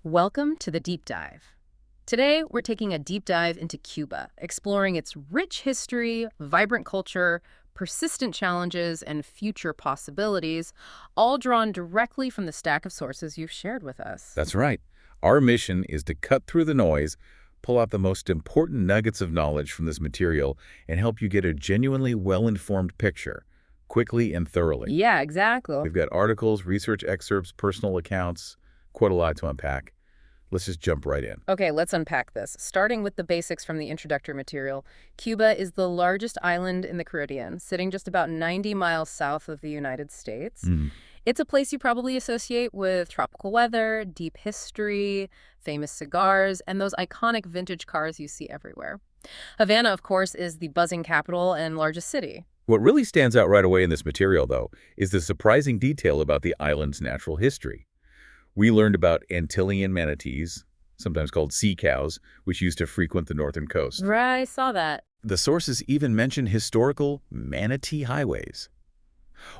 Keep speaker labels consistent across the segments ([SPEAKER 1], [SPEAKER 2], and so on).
[SPEAKER 1] Welcome to the Deep Dive. Today, we're taking a deep dive into Cuba, exploring its rich history, vibrant culture, persistent challenges, and future possibilities, all drawn directly from the stack of sources you've shared with us.
[SPEAKER 2] That's right. Our mission is to cut through the noise, pull out the most important nuggets of knowledge from this material, and help you get a genuinely well-informed picture, quickly and thoroughly.
[SPEAKER 1] Yeah, exactly.
[SPEAKER 2] We've got articles, research excerpts, personal accounts, quite a lot to unpack. Let's just jump right in.
[SPEAKER 1] Okay, let's unpack this. Starting with the basics from the introductory material, Cuba is the largest island in the Caribbean, sitting just about 90 miles south of the United States. It's a place you probably associate with tropical weather, deep history, famous cigars, and those iconic vintage cars you see everywhere. Havana, of course, is the buzzing capital and largest city.
[SPEAKER 2] What really stands out right away in this material, though, is the surprising detail about the island's natural history. We learned about Antillean manatees, sometimes called sea cows, which used to frequent the northern coast.
[SPEAKER 1] Right, I saw that.
[SPEAKER 2] The sources even mention historical manatee highways.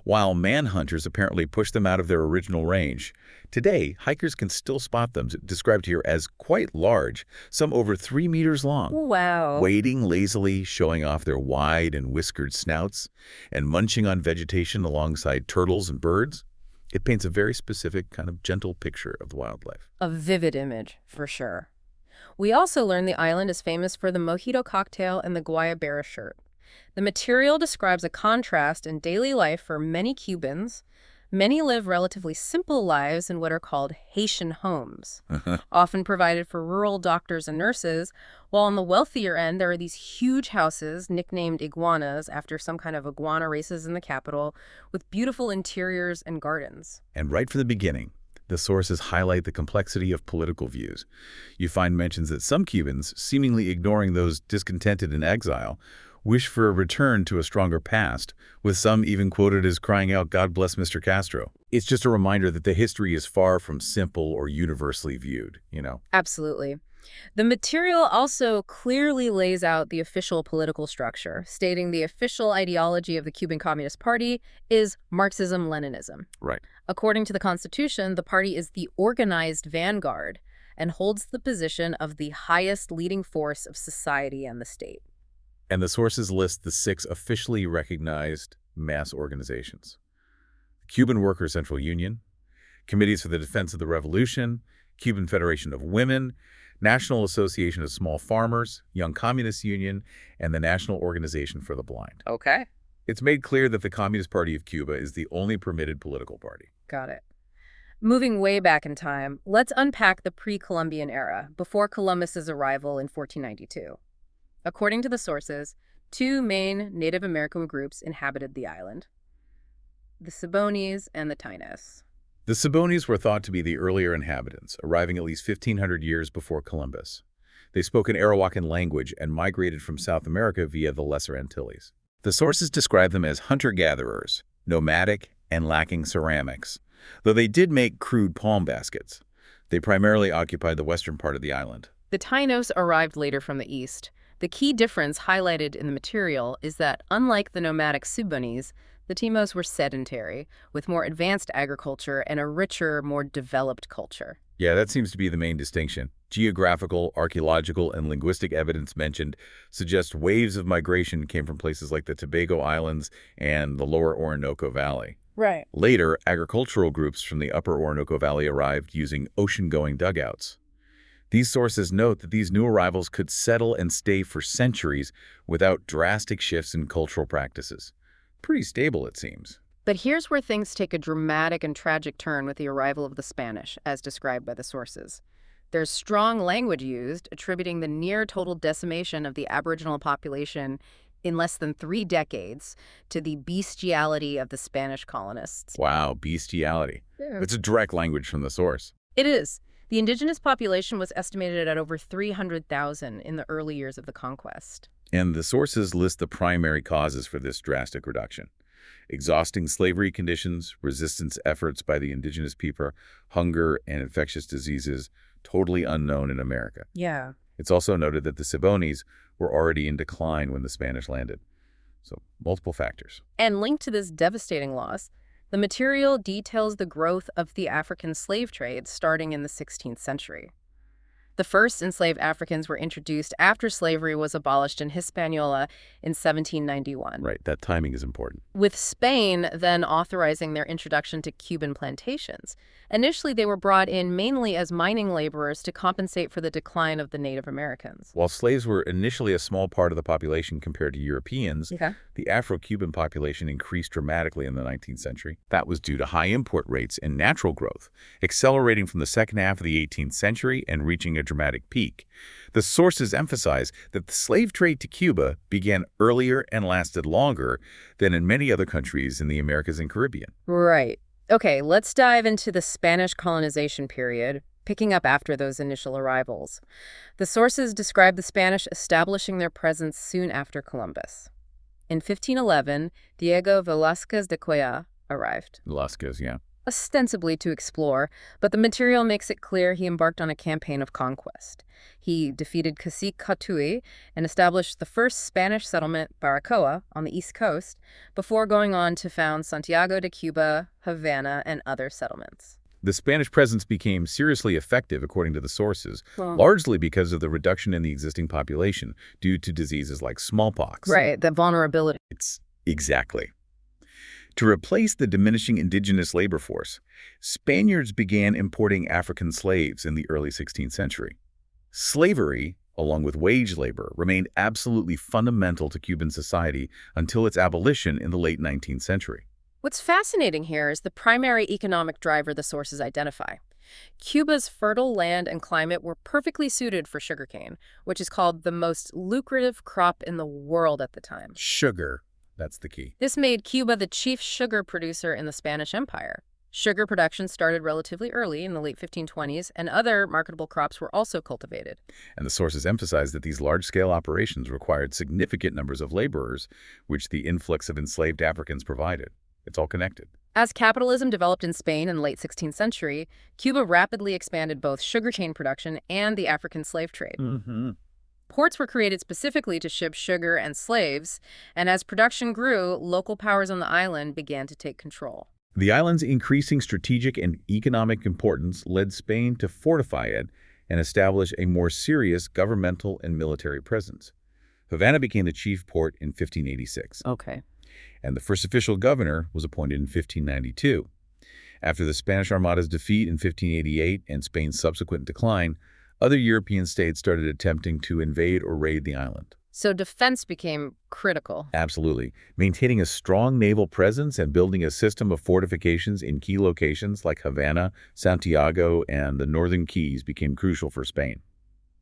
[SPEAKER 2] While manhunters apparently pushed them out of their original range, today hikers can still spot them, described here as quite large, some over 3 meters long.
[SPEAKER 1] Wow.
[SPEAKER 2] Wading lazily, showing off their wide and whiskered snouts, and munching on vegetation alongside turtles and birds. It paints a very specific, kind of gentle picture of the wildlife.
[SPEAKER 1] A vivid image, for sure. We also learned the island is famous for the mojito cocktail and the guayabera shirt. The material describes a contrast in daily life for many Cubans. Many live relatively simple lives in what are called Haitian homes, often provided for rural doctors and nurses, while on the wealthier end there are these huge houses, nicknamed iguanas after some kind of iguana races in the capital, with beautiful interiors and gardens.
[SPEAKER 2] And right from the beginning, the sources highlight the complexity of political views. You find mentions that some Cubans, seemingly ignoring those discontented in exile, wish for a return to a stronger past, with some even quoted as crying out, "God bless Mr. Castro." It's just a reminder that the history is far from simple or universally viewed,
[SPEAKER 1] Absolutely. The material also clearly lays out the official political structure, stating the official ideology of the Cuban Communist Party is Marxism-Leninism.
[SPEAKER 2] Right.
[SPEAKER 1] According to the Constitution, the party is the organized vanguard and holds the position of the highest leading force of society and the state.
[SPEAKER 2] And the sources list the 6 officially recognized mass organizations: Cuban Workers' Central Union, Committees for the Defense of the Revolution, Cuban Federation of Women, National Association of Small Farmers, Young Communist Union, and the National Organization for the Blind.
[SPEAKER 1] Okay.
[SPEAKER 2] It's made clear that the Communist Party of Cuba is the only permitted political party.
[SPEAKER 1] Got it. Moving way back in time, let's unpack the pre-Columbian era, before Columbus's arrival in 1492. According to the sources, 2 main Native American groups inhabited the island: the Cibones and the Taínos.
[SPEAKER 2] The Cibones were thought to be the earlier inhabitants, arriving at least 1,500 years before Columbus. They spoke an Arawakan language and migrated from South America via the Lesser Antilles. The sources describe them as hunter-gatherers, nomadic, and lacking ceramics, though they did make crude palm baskets. They primarily occupied the western part of the island.
[SPEAKER 1] The Taínos arrived later from the east. The key difference highlighted in the material is that, unlike the nomadic Cibones, the Taínos were sedentary, with more advanced agriculture and a richer, more developed culture.
[SPEAKER 2] Yeah, that seems to be the main distinction. Geographical, archaeological, and linguistic evidence mentioned suggest waves of migration came from places like the Tobago Islands and the lower Orinoco Valley.
[SPEAKER 1] Right.
[SPEAKER 2] Later, agricultural groups from the upper Orinoco Valley arrived using ocean-going dugouts. These sources note that these new arrivals could settle and stay for centuries without drastic shifts in cultural practices. Pretty stable, it seems.
[SPEAKER 1] But here's where things take a dramatic and tragic turn with the arrival of the Spanish, as described by the sources. There's strong language used, attributing the near-total decimation of the Aboriginal population in less than 3 decades to the bestiality of the Spanish colonists.
[SPEAKER 2] Wow, bestiality.
[SPEAKER 1] Yeah.
[SPEAKER 2] It's a direct language from the source.
[SPEAKER 1] It is. The indigenous population was estimated at over 300,000 in the early years of the conquest.
[SPEAKER 2] And the sources list the primary causes for this drastic reduction: exhausting slavery conditions, resistance efforts by the indigenous people, hunger, and infectious diseases, totally unknown in America.
[SPEAKER 1] Yeah.
[SPEAKER 2] It's also noted that the Cibones were already in decline when the Spanish landed. So, multiple factors.
[SPEAKER 1] And linked to this devastating loss, The material details the growth of the African slave trade starting in the 16th century. The first enslaved Africans were introduced after slavery was abolished in Hispaniola in 1791.
[SPEAKER 2] Right, that timing is important.
[SPEAKER 1] With Spain then authorizing their introduction to Cuban plantations. Initially, they were brought in mainly as mining laborers to compensate for the decline of the Native Americans.
[SPEAKER 2] While slaves were initially a small part of the population compared to Europeans,
[SPEAKER 1] Okay.
[SPEAKER 2] the Afro-Cuban population increased dramatically in the 19th century. That was due to high import rates and natural growth, accelerating from the second half of the 18th century and reaching a dramatic peak. The sources emphasize that the slave trade to Cuba began earlier and lasted longer than in many other countries in the Americas and Caribbean.
[SPEAKER 1] Right. Okay, let's dive into the Spanish colonization period, picking up after those initial arrivals. The sources describe the Spanish establishing their presence soon after Columbus. In 1511, Diego Velázquez de Cuellar arrived,
[SPEAKER 2] Velasquez, yeah.
[SPEAKER 1] ostensibly to explore, but the material makes it clear he embarked on a campaign of conquest. He defeated Cacique Catui and established the first Spanish settlement, Baracoa, on the East Coast, before going on to found Santiago de Cuba, Havana, and other settlements.
[SPEAKER 2] The Spanish presence became seriously effective, according to the sources,
[SPEAKER 1] Well,
[SPEAKER 2] largely because of the reduction in the existing population due to diseases like smallpox.
[SPEAKER 1] right, the vulnerability.
[SPEAKER 2] Exactly. To replace the diminishing indigenous labor force, Spaniards began importing African slaves in the early 16th century. Slavery, along with wage labor, remained absolutely fundamental to Cuban society until its abolition in the late 19th century.
[SPEAKER 1] What's fascinating here is the primary economic driver the sources identify. Cuba's fertile land and climate were perfectly suited for sugarcane, which is called the most lucrative crop in the world at the time.
[SPEAKER 2] Sugar, that's the key.
[SPEAKER 1] This made Cuba the chief sugar producer in the Spanish Empire. Sugar production started relatively early in the late 1520s, and other marketable crops were also cultivated.
[SPEAKER 2] And the sources emphasize that these large-scale operations required significant numbers of laborers, which the influx of enslaved Africans provided. It's all connected.
[SPEAKER 1] As capitalism developed in Spain in the late 16th century, Cuba rapidly expanded both sugarcane production and the African slave trade. Ports were created specifically to ship sugar and slaves, and as production grew, local powers on the island began to take control.
[SPEAKER 2] The island's increasing strategic and economic importance led Spain to fortify it and establish a more serious governmental and military presence. Havana became the chief port in 1586.
[SPEAKER 1] Okay.
[SPEAKER 2] And the first official governor was appointed in 1592. After the Spanish Armada's defeat in 1588 and Spain's subsequent decline, other European states started attempting to invade or raid the island.
[SPEAKER 1] So defense became critical.
[SPEAKER 2] Absolutely. Maintaining a strong naval presence and building a system of fortifications in key locations like Havana, Santiago, and the Northern Keys became crucial for Spain.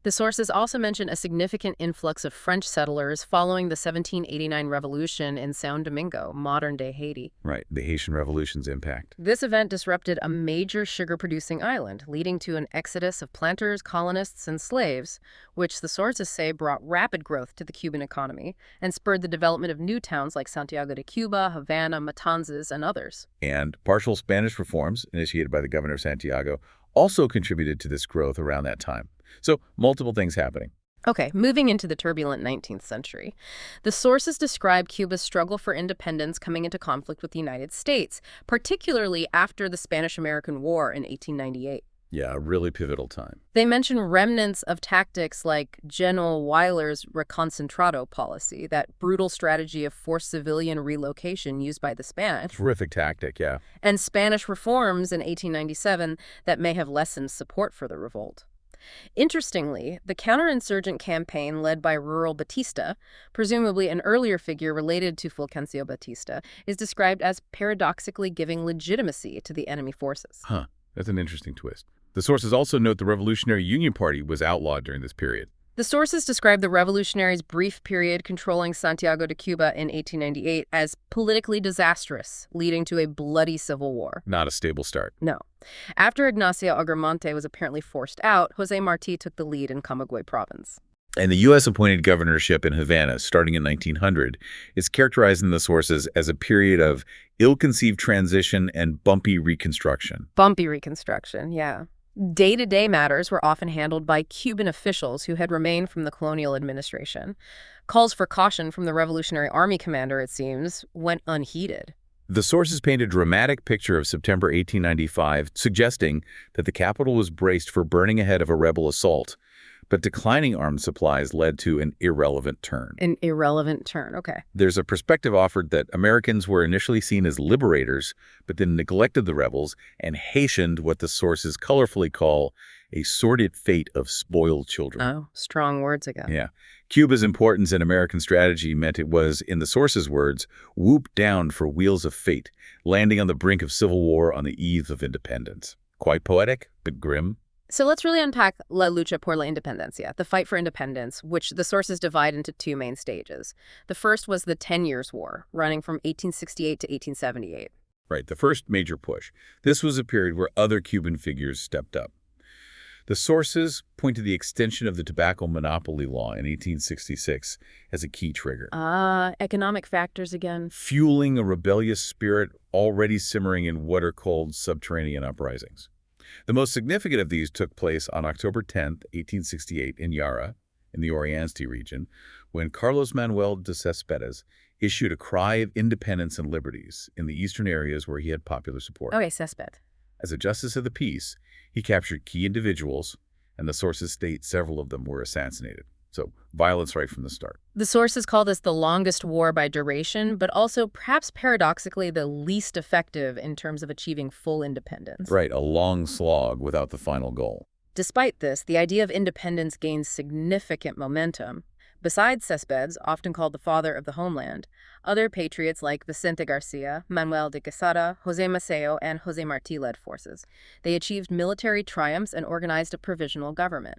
[SPEAKER 1] The sources also mention a significant influx of French settlers following the 1789 revolution in São Domingo, modern-day Haiti.
[SPEAKER 2] Right, the Haitian Revolution's impact.
[SPEAKER 1] This event disrupted a major sugar-producing island, leading to an exodus of planters, colonists, and slaves, which the sources say brought rapid growth to the Cuban economy and spurred the development of new towns like Santiago de Cuba, Havana, Matanzas, and others.
[SPEAKER 2] And partial Spanish reforms, initiated by the governor of Santiago, also contributed to this growth around that time. So, multiple things happening.
[SPEAKER 1] Okay, moving into the turbulent 19th century. The sources describe Cuba's struggle for independence coming into conflict with the United States, particularly after the Spanish-American War in 1898.
[SPEAKER 2] Yeah, a really pivotal time.
[SPEAKER 1] They mention remnants of tactics like General Weyler's reconcentrado policy, that brutal strategy of forced civilian relocation used by the Spanish.
[SPEAKER 2] Terrific tactic, yeah.
[SPEAKER 1] And Spanish reforms in 1897 that may have lessened support for the revolt. Interestingly, the counterinsurgent campaign led by rural Batista, presumably an earlier figure related to Fulgencio Batista, is described as paradoxically giving legitimacy to the enemy forces.
[SPEAKER 2] Huh, that's an interesting twist. The sources also note the Revolutionary Union Party was outlawed during this period.
[SPEAKER 1] The sources describe the revolutionaries' brief period controlling Santiago de Cuba in 1898 as politically disastrous, leading to a bloody civil war.
[SPEAKER 2] Not a stable start.
[SPEAKER 1] No. After Ignacio Agramonte was apparently forced out, José Martí took the lead in Camagüey province.
[SPEAKER 2] And the U.S.-appointed governorship in Havana, starting in 1900, is characterized in the sources as a period of ill-conceived transition and bumpy reconstruction.
[SPEAKER 1] Bumpy reconstruction, yeah. Day-to-day matters were often handled by Cuban officials who had remained from the colonial administration. Calls for caution from the Revolutionary Army commander, it seems, went unheeded.
[SPEAKER 2] The sources paint a dramatic picture of September 1895, suggesting that the capital was braced for burning ahead of a rebel assault, but declining arms supplies led to an irrelevant turn.
[SPEAKER 1] An irrelevant turn, okay.
[SPEAKER 2] There's a perspective offered that Americans were initially seen as liberators, but then neglected the rebels and hastened what the sources colorfully call a sordid fate of spoiled children.
[SPEAKER 1] Oh, strong words again.
[SPEAKER 2] Yeah. Cuba's importance in American strategy meant it was, in the sources' words, whooped down for wheels of fate, landing on the brink of civil war on the eve of independence. Quite poetic, but grim.
[SPEAKER 1] So let's really unpack La Lucha por la Independencia, the fight for independence, which the sources divide into two main stages. The first was the 10 Years' War, running from 1868 to 1878.
[SPEAKER 2] Right, the first major push. This was a period where other Cuban figures stepped up. The sources point to the extension of the tobacco monopoly law in 1866 as a key trigger.
[SPEAKER 1] Economic factors again.
[SPEAKER 2] Fueling a rebellious spirit already simmering in what are called subterranean uprisings. The most significant of these took place on October 10, 1868, in Yara, in the Oriente region, when Carlos Manuel de Céspedes issued a cry of independence and liberties in the eastern areas where he had popular support.
[SPEAKER 1] Okay, Céspedes.
[SPEAKER 2] As a justice of the peace, he captured key individuals, and the sources state several of them were assassinated. So, violence right from the start.
[SPEAKER 1] The sources call this the longest war by duration, but also, perhaps paradoxically, the least effective in terms of achieving full independence.
[SPEAKER 2] Right, a long slog without the final goal.
[SPEAKER 1] Despite this, the idea of independence gains significant momentum. Besides Céspedes, often called the father of the homeland, other patriots like Vicente Garcia, Manuel de Quesada, José Maceo, and José Martí led forces. They achieved military triumphs and organized a provisional government,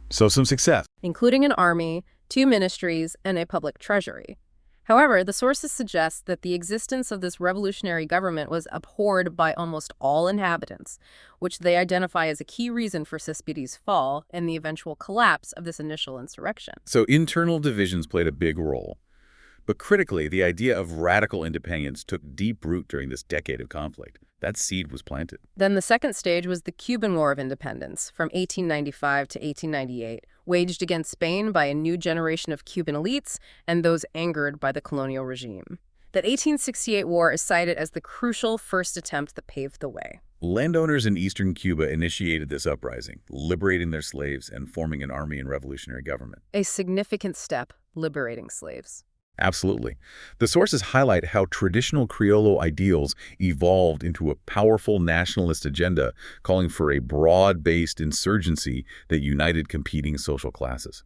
[SPEAKER 2] So some success.
[SPEAKER 1] including an army, 2 ministries, and a public treasury. However, the sources suggest that the existence of this revolutionary government was abhorred by almost all inhabitants, which they identify as a key reason for Céspedes' fall and the eventual collapse of this initial insurrection.
[SPEAKER 2] So internal divisions played a big role. But critically, the idea of radical independence took deep root during this decade of conflict. That seed was planted.
[SPEAKER 1] Then the second stage was the Cuban War of Independence from 1895 to 1898, waged against Spain by a new generation of Cuban elites and those angered by the colonial regime. That 1868 war is cited as the crucial first attempt that paved the way.
[SPEAKER 2] Landowners in eastern Cuba initiated this uprising, liberating their slaves and forming an army and revolutionary government.
[SPEAKER 1] A significant step, liberating slaves.
[SPEAKER 2] Absolutely. The sources highlight how traditional Criollo ideals evolved into a powerful nationalist agenda calling for a broad-based insurgency that united competing social classes.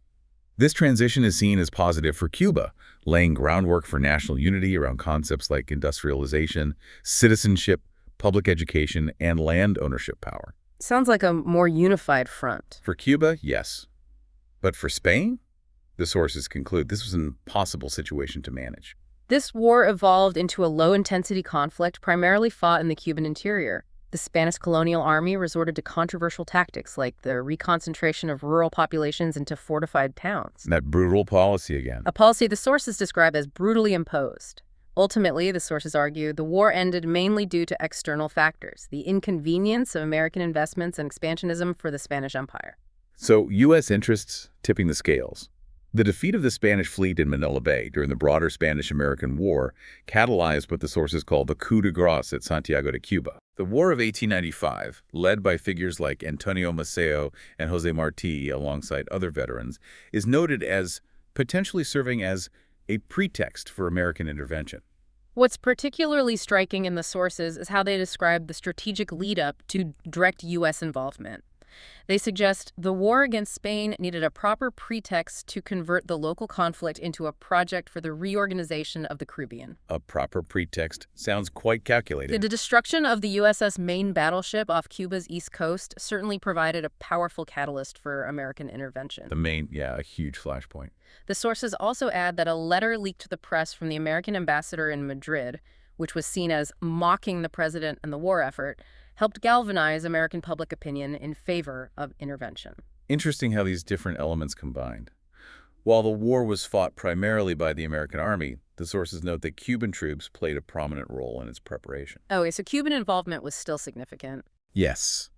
[SPEAKER 2] This transition is seen as positive for Cuba, laying groundwork for national unity around concepts like industrialization, citizenship, public education, and land ownership power.
[SPEAKER 1] Sounds like a more unified front.
[SPEAKER 2] For Cuba, yes. But for Spain? The sources conclude this was an impossible situation to manage.
[SPEAKER 1] This war evolved into a low-intensity conflict primarily fought in the Cuban interior. The Spanish colonial army resorted to controversial tactics like the reconcentration of rural populations into fortified towns.
[SPEAKER 2] That brutal policy again.
[SPEAKER 1] A policy the sources describe as brutally imposed. Ultimately, the sources argue, the war ended mainly due to external factors, the inconvenience of American investments and expansionism for the Spanish Empire.
[SPEAKER 2] So, U.S. interests tipping the scales. The defeat of the Spanish fleet in Manila Bay during the broader Spanish-American War catalyzed what the sources call the coup de grace at Santiago de Cuba. The War of 1895, led by figures like Antonio Maceo and José Martí alongside other veterans, is noted as potentially serving as a pretext for American intervention.
[SPEAKER 1] What's particularly striking in the sources is how they describe the strategic lead-up to direct U.S. involvement. They suggest the war against Spain needed a proper pretext to convert the local conflict into a project for the reorganization of the Caribbean.
[SPEAKER 2] A proper pretext sounds quite calculated.
[SPEAKER 1] The destruction of the USS Maine battleship off Cuba's east coast certainly provided a powerful catalyst for American intervention.
[SPEAKER 2] The Maine, yeah, a huge flashpoint.
[SPEAKER 1] The sources also add that a letter leaked to the press from the American ambassador in Madrid, which was seen as mocking the president and the war effort, helped galvanize American public opinion in favor of intervention.
[SPEAKER 2] Interesting how these different elements combined. While the war was fought primarily by the American army, the sources note that Cuban troops played a prominent role in its preparation.
[SPEAKER 1] Okay, so Cuban involvement was still significant.
[SPEAKER 2] Yes.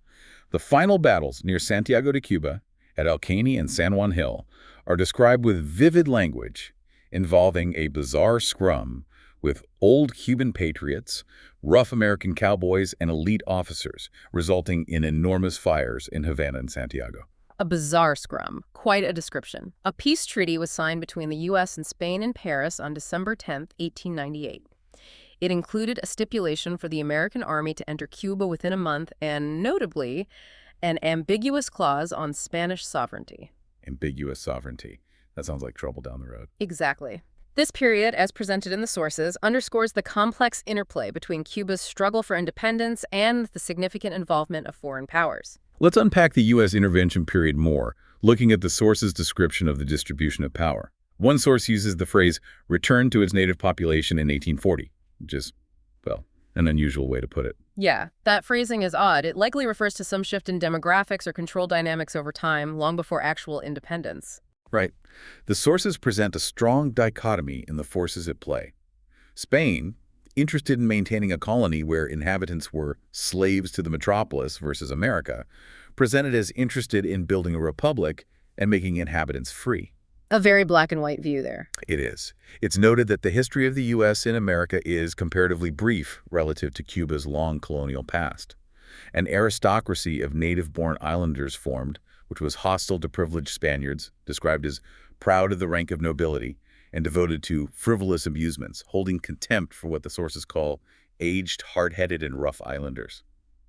[SPEAKER 2] The final battles near Santiago de Cuba, at El Caney and San Juan Hill, are described with vivid language, involving a bizarre scrum with old Cuban patriots, rough American cowboys, and elite officers, resulting in enormous fires in Havana and Santiago.
[SPEAKER 1] A bizarre scrum. Quite a description. A peace treaty was signed between the U.S. and Spain in Paris on December 10, 1898. It included a stipulation for the American army to enter Cuba within a month and, notably, an ambiguous clause on Spanish sovereignty.
[SPEAKER 2] Ambiguous sovereignty. That sounds like trouble down the road.
[SPEAKER 1] Exactly. This period, as presented in the sources, underscores the complex interplay between Cuba's struggle for independence and the significant involvement of foreign powers.
[SPEAKER 2] Let's unpack the U.S. intervention period more, looking at the source's description of the distribution of power. One source uses the phrase, return to its native population in 1840, which is, well, an unusual way to put it.
[SPEAKER 1] Yeah, that phrasing is odd. It likely refers to some shift in demographics or control dynamics over time, long before actual independence.
[SPEAKER 2] Right. The sources present a strong dichotomy in the forces at play. Spain, interested in maintaining a colony where inhabitants were slaves to the metropolis versus America, presented as interested in building a republic and making inhabitants free.
[SPEAKER 1] A very black and white view there.
[SPEAKER 2] It is. It's noted that the history of the U.S. in America is comparatively brief relative to Cuba's long colonial past. An aristocracy of native-born islanders formed, which was hostile to privileged Spaniards, described as proud of the rank of nobility, and devoted to frivolous amusements, holding contempt for what the sources call aged, hard-headed, and rough islanders.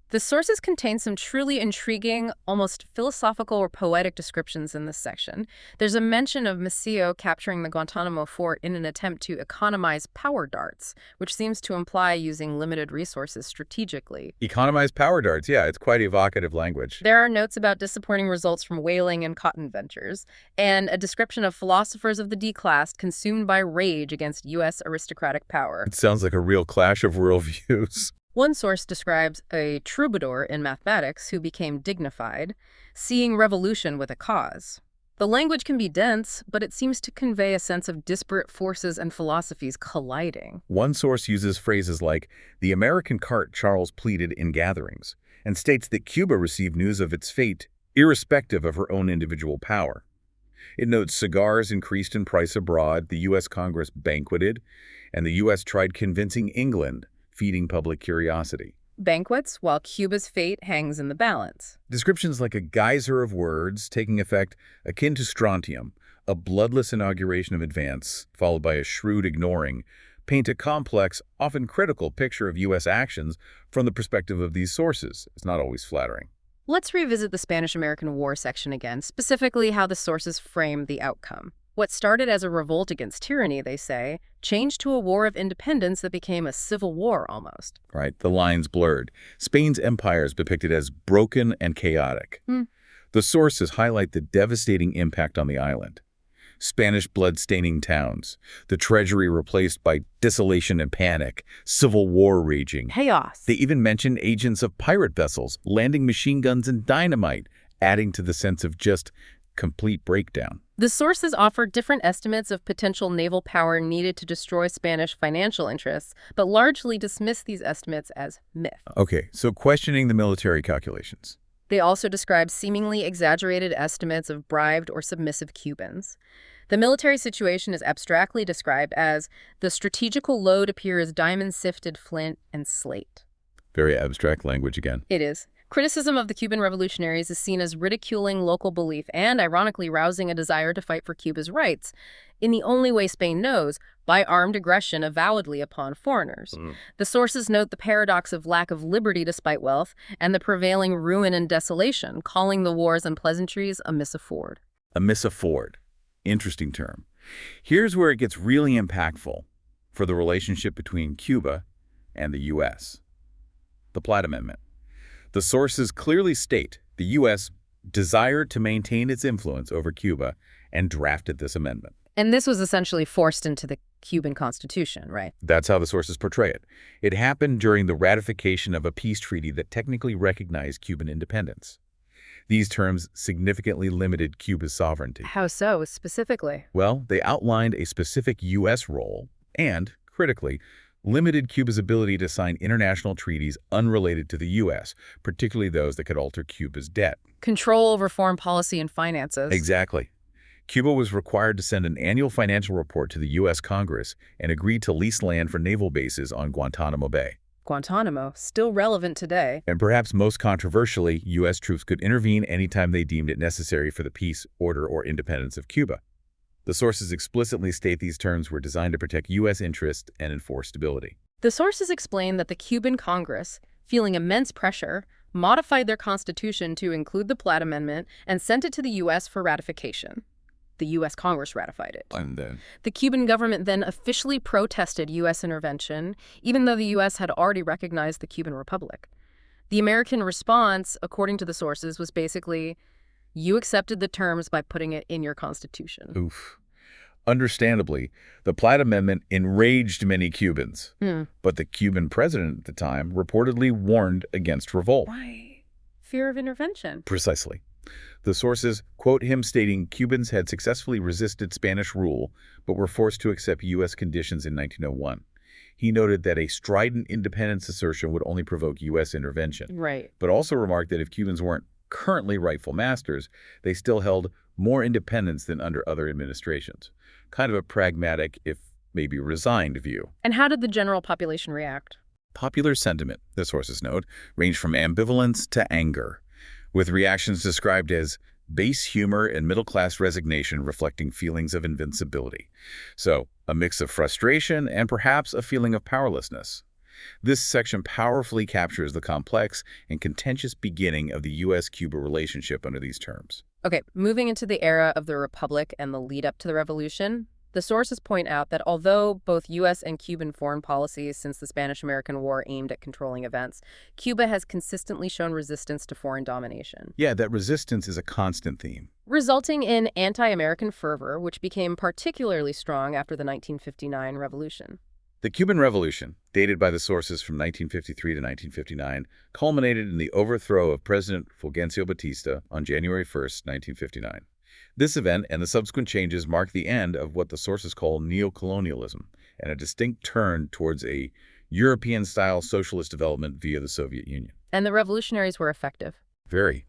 [SPEAKER 1] The sources contain some truly intriguing, almost philosophical or poetic descriptions in this section. There's a mention of Maceo capturing the Guantanamo fort in an attempt to economize power darts, which seems to imply using limited resources strategically.
[SPEAKER 2] Economize power darts, yeah, it's quite evocative language.
[SPEAKER 1] There are notes about disappointing results from whaling and cotton ventures, and a description of philosophers of the declassed consumed by rage against U.S. aristocratic power.
[SPEAKER 2] It sounds like a real clash of worldviews.
[SPEAKER 1] One source describes a troubadour in mathematics who became dignified, seeing revolution with a cause. The language can be dense, but it seems to convey a sense of disparate forces and philosophies colliding.
[SPEAKER 2] One source uses phrases like, the American cart Charles pleaded in gatherings, and states that Cuba received news of its fate irrespective of her own individual power. It notes cigars increased in price abroad, the U.S. Congress banqueted, and the U.S. tried convincing England, feeding public curiosity.
[SPEAKER 1] Banquets, while Cuba's fate hangs in the balance.
[SPEAKER 2] Descriptions like a geyser of words taking effect akin to strontium, a bloodless inauguration of advance, followed by a shrewd ignoring, paint a complex, often critical picture of U.S. actions from the perspective of these sources. It's not always flattering.
[SPEAKER 1] Let's revisit the Spanish-American War section again, specifically how the sources frame the outcome. What started as a revolt against tyranny, they say, changed to a war of independence that became a civil war almost.
[SPEAKER 2] Right, the lines blurred. Spain's empire is depicted as broken and chaotic. The sources highlight the devastating impact on the island. Spanish blood-staining towns, the treasury replaced by desolation and panic, civil war raging.
[SPEAKER 1] Chaos.
[SPEAKER 2] They even mention agents of pirate vessels, landing machine guns and dynamite, adding to the sense of just complete breakdown.
[SPEAKER 1] The sources offer different estimates of potential naval power needed to destroy Spanish financial interests, but largely dismiss these estimates as myth.
[SPEAKER 2] Okay, so questioning the military calculations.
[SPEAKER 1] They also describe seemingly exaggerated estimates of bribed or submissive Cubans. The military situation is abstractly described as the strategical load appears diamond-sifted flint and slate.
[SPEAKER 2] Very abstract language again.
[SPEAKER 1] It is. Criticism of the Cuban revolutionaries is seen as ridiculing local belief and, ironically, rousing a desire to fight for Cuba's rights, in the only way Spain knows, by armed aggression avowedly upon foreigners. The sources note the paradox of lack of liberty despite wealth and the prevailing ruin and desolation, calling the wars and pleasantries a misafford.
[SPEAKER 2] A misafford. Interesting term. Here's where it gets really impactful for the relationship between Cuba and the U.S. The Platt Amendment. The sources clearly state the U.S. desired to maintain its influence over Cuba and drafted this amendment.
[SPEAKER 1] And this was essentially forced into the Cuban Constitution, right?
[SPEAKER 2] That's how the sources portray it. It happened during the ratification of a peace treaty that technically recognized Cuban independence. These terms significantly limited Cuba's sovereignty.
[SPEAKER 1] How so, specifically?
[SPEAKER 2] Well, they outlined a specific U.S. role and, critically, limited Cuba's ability to sign international treaties unrelated to the U.S., particularly those that could alter Cuba's debt.
[SPEAKER 1] Control over foreign policy and finances.
[SPEAKER 2] Exactly. Cuba was required to send an annual financial report to the U.S. Congress and agreed to lease land for naval bases on Guantanamo Bay.
[SPEAKER 1] Guantanamo, still relevant today.
[SPEAKER 2] And perhaps most controversially, U.S. troops could intervene anytime they deemed it necessary for the peace, order, or independence of Cuba. The sources explicitly state these terms were designed to protect U.S. interests and enforce stability.
[SPEAKER 1] The sources explain that the Cuban Congress, feeling immense pressure, modified their constitution to include the Platt Amendment and sent it to the U.S. for ratification. The U.S. Congress ratified it.
[SPEAKER 2] And then
[SPEAKER 1] The Cuban government then officially protested U.S. intervention, even though the U.S. had already recognized the Cuban Republic. The American response, according to the sources, was basically, you accepted the terms by putting it in your constitution.
[SPEAKER 2] oof. Understandably, the Platt Amendment enraged many Cubans, but the Cuban president at the time reportedly warned against revolt.
[SPEAKER 1] Why? Fear of intervention.
[SPEAKER 2] Precisely. The sources quote him stating Cubans had successfully resisted Spanish rule but were forced to accept U.S. conditions in 1901. He noted that a strident independence assertion would only provoke U.S. intervention,
[SPEAKER 1] Right.
[SPEAKER 2] but also remarked that if Cubans weren't currently rightful masters, they still held more independence than under other administrations. Kind of a pragmatic, if maybe resigned view.
[SPEAKER 1] And how did the general population react?
[SPEAKER 2] Popular sentiment, the sources note, ranged from ambivalence to anger, with reactions described as base humor and middle-class resignation reflecting feelings of invincibility. So, a mix of frustration and perhaps a feeling of powerlessness. This section powerfully captures the complex and contentious beginning of the U.S.-Cuba relationship under these terms.
[SPEAKER 1] Okay, moving into the era of the Republic and the lead up to the revolution, the sources point out that although both U.S. and Cuban foreign policies since the Spanish-American War aimed at controlling events, Cuba has consistently shown resistance to foreign domination.
[SPEAKER 2] Yeah, that resistance is a constant theme.
[SPEAKER 1] Resulting in anti-American fervor, which became particularly strong after the 1959 revolution.
[SPEAKER 2] The Cuban Revolution, dated by the sources from 1953 to 1959, culminated in the overthrow of President Fulgencio Batista on January 1, 1959. This event and the subsequent changes marked the end of what the sources call neocolonialism and a distinct turn towards a European-style socialist development via the Soviet Union.
[SPEAKER 1] And the revolutionaries were effective.
[SPEAKER 2] Very.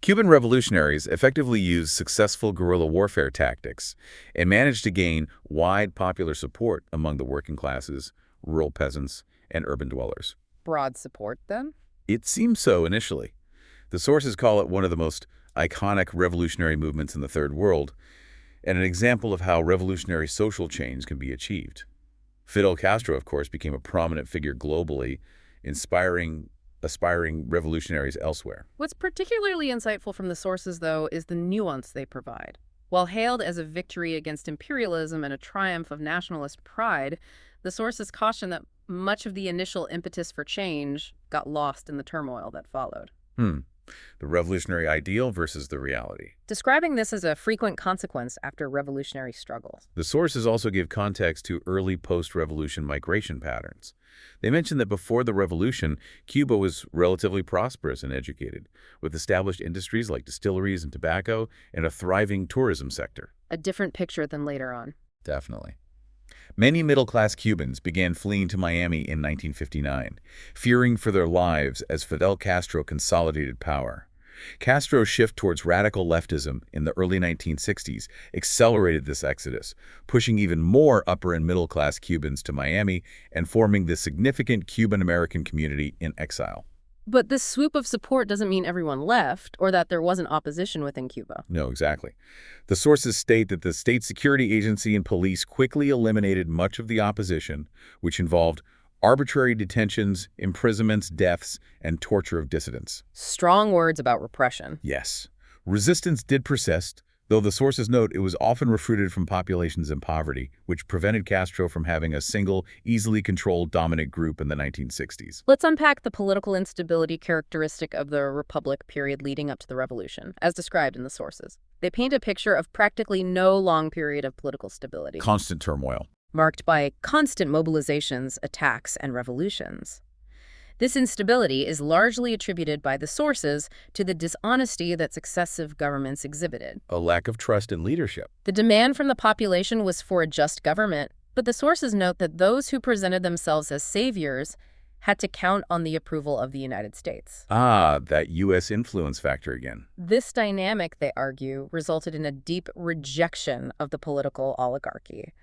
[SPEAKER 2] Cuban revolutionaries effectively used successful guerrilla warfare tactics and managed to gain wide popular support among the working classes, rural peasants, and urban dwellers.
[SPEAKER 1] Broad support, then?
[SPEAKER 2] It seems so initially. The sources call it one of the most iconic revolutionary movements in the Third World, and an example of how revolutionary social change can be achieved. Fidel Castro, of course, became a prominent figure globally, inspiring aspiring revolutionaries elsewhere.
[SPEAKER 1] What's particularly insightful from the sources, though, is the nuance they provide. While hailed as a victory against imperialism and a triumph of nationalist pride, the sources caution that much of the initial impetus for change got lost in the turmoil that followed.
[SPEAKER 2] The revolutionary ideal versus the reality.
[SPEAKER 1] Describing this as a frequent consequence after revolutionary struggles.
[SPEAKER 2] The sources also give context to early post-revolution migration patterns. They mention that before the revolution, Cuba was relatively prosperous and educated, with established industries like distilleries and tobacco and a thriving tourism sector.
[SPEAKER 1] A different picture than later on.
[SPEAKER 2] Definitely. Many middle-class Cubans began fleeing to Miami in 1959, fearing for their lives as Fidel Castro consolidated power. Castro's shift towards radical leftism in the early 1960s accelerated this exodus, pushing even more upper and middle-class Cubans to Miami and forming the significant Cuban-American community in exile.
[SPEAKER 1] But this swoop of support doesn't mean everyone left or that there wasn't opposition within Cuba.
[SPEAKER 2] No, exactly. The sources state that the state security agency and police quickly eliminated much of the opposition, which involved arbitrary detentions, imprisonments, deaths, and torture of dissidents.
[SPEAKER 1] Strong words about repression.
[SPEAKER 2] Yes. Resistance did persist, though the sources note it was often recruited from populations in poverty, which prevented Castro from having a single, easily controlled dominant group in the 1960s.
[SPEAKER 1] Let's unpack the political instability characteristic of the Republic period leading up to the revolution, as described in the sources. They paint a picture of practically no long period of political stability,
[SPEAKER 2] Constant turmoil.
[SPEAKER 1] marked by constant mobilizations, attacks, and revolutions. This instability is largely attributed by the sources to the dishonesty that successive governments exhibited.
[SPEAKER 2] A lack of trust in leadership.
[SPEAKER 1] The demand from the population was for a just government, but the sources note that those who presented themselves as saviors had to count on the approval of the United States.
[SPEAKER 2] Ah, that U.S. influence factor again.
[SPEAKER 1] This dynamic, they argue, resulted in a deep rejection of the political oligarchy.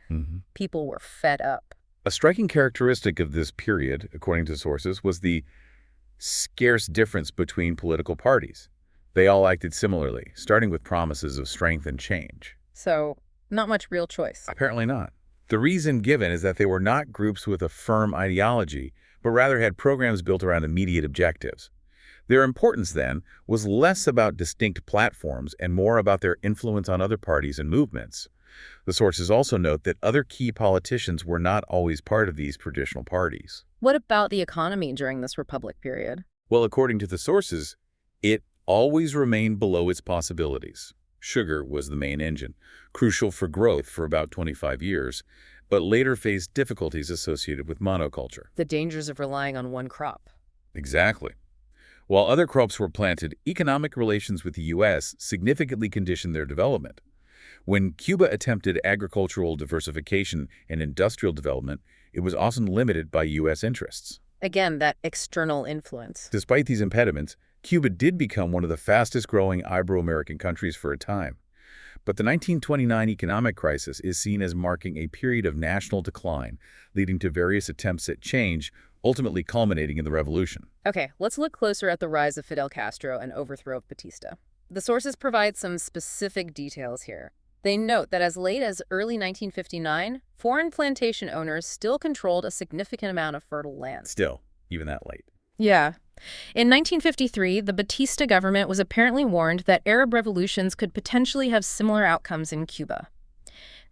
[SPEAKER 1] People were fed up.
[SPEAKER 2] A striking characteristic of this period, according to sources, was the scarce difference between political parties. They all acted similarly, starting with promises of strength and change.
[SPEAKER 1] So, not much real choice.
[SPEAKER 2] Apparently not. The reason given is that they were not groups with a firm ideology, but rather had programs built around immediate objectives. Their importance, then, was less about distinct platforms and more about their influence on other parties and movements. The sources also note that other key politicians were not always part of these traditional parties.
[SPEAKER 1] What about the economy during this Republic period?
[SPEAKER 2] Well, according to the sources, it always remained below its possibilities. Sugar was the main engine, crucial for growth for about 25 years, but later faced difficulties associated with monoculture.
[SPEAKER 1] The dangers of relying on one crop.
[SPEAKER 2] Exactly. While other crops were planted, economic relations with the U.S. significantly conditioned their development. When Cuba attempted agricultural diversification and industrial development, it was often limited by U.S. interests.
[SPEAKER 1] Again, that external influence.
[SPEAKER 2] Despite these impediments, Cuba did become one of the fastest-growing Ibero-American countries for a time. But the 1929 economic crisis is seen as marking a period of national decline, leading to various attempts at change, ultimately culminating in the revolution.
[SPEAKER 1] Okay, let's look closer at the rise of Fidel Castro and overthrow of Batista. The sources provide some specific details here. They note that as late as early 1959, foreign plantation owners still controlled a significant amount of fertile land.
[SPEAKER 2] Still, even that late.
[SPEAKER 1] Yeah. In 1953, the Batista government was apparently warned that Arab revolutions could potentially have similar outcomes in Cuba.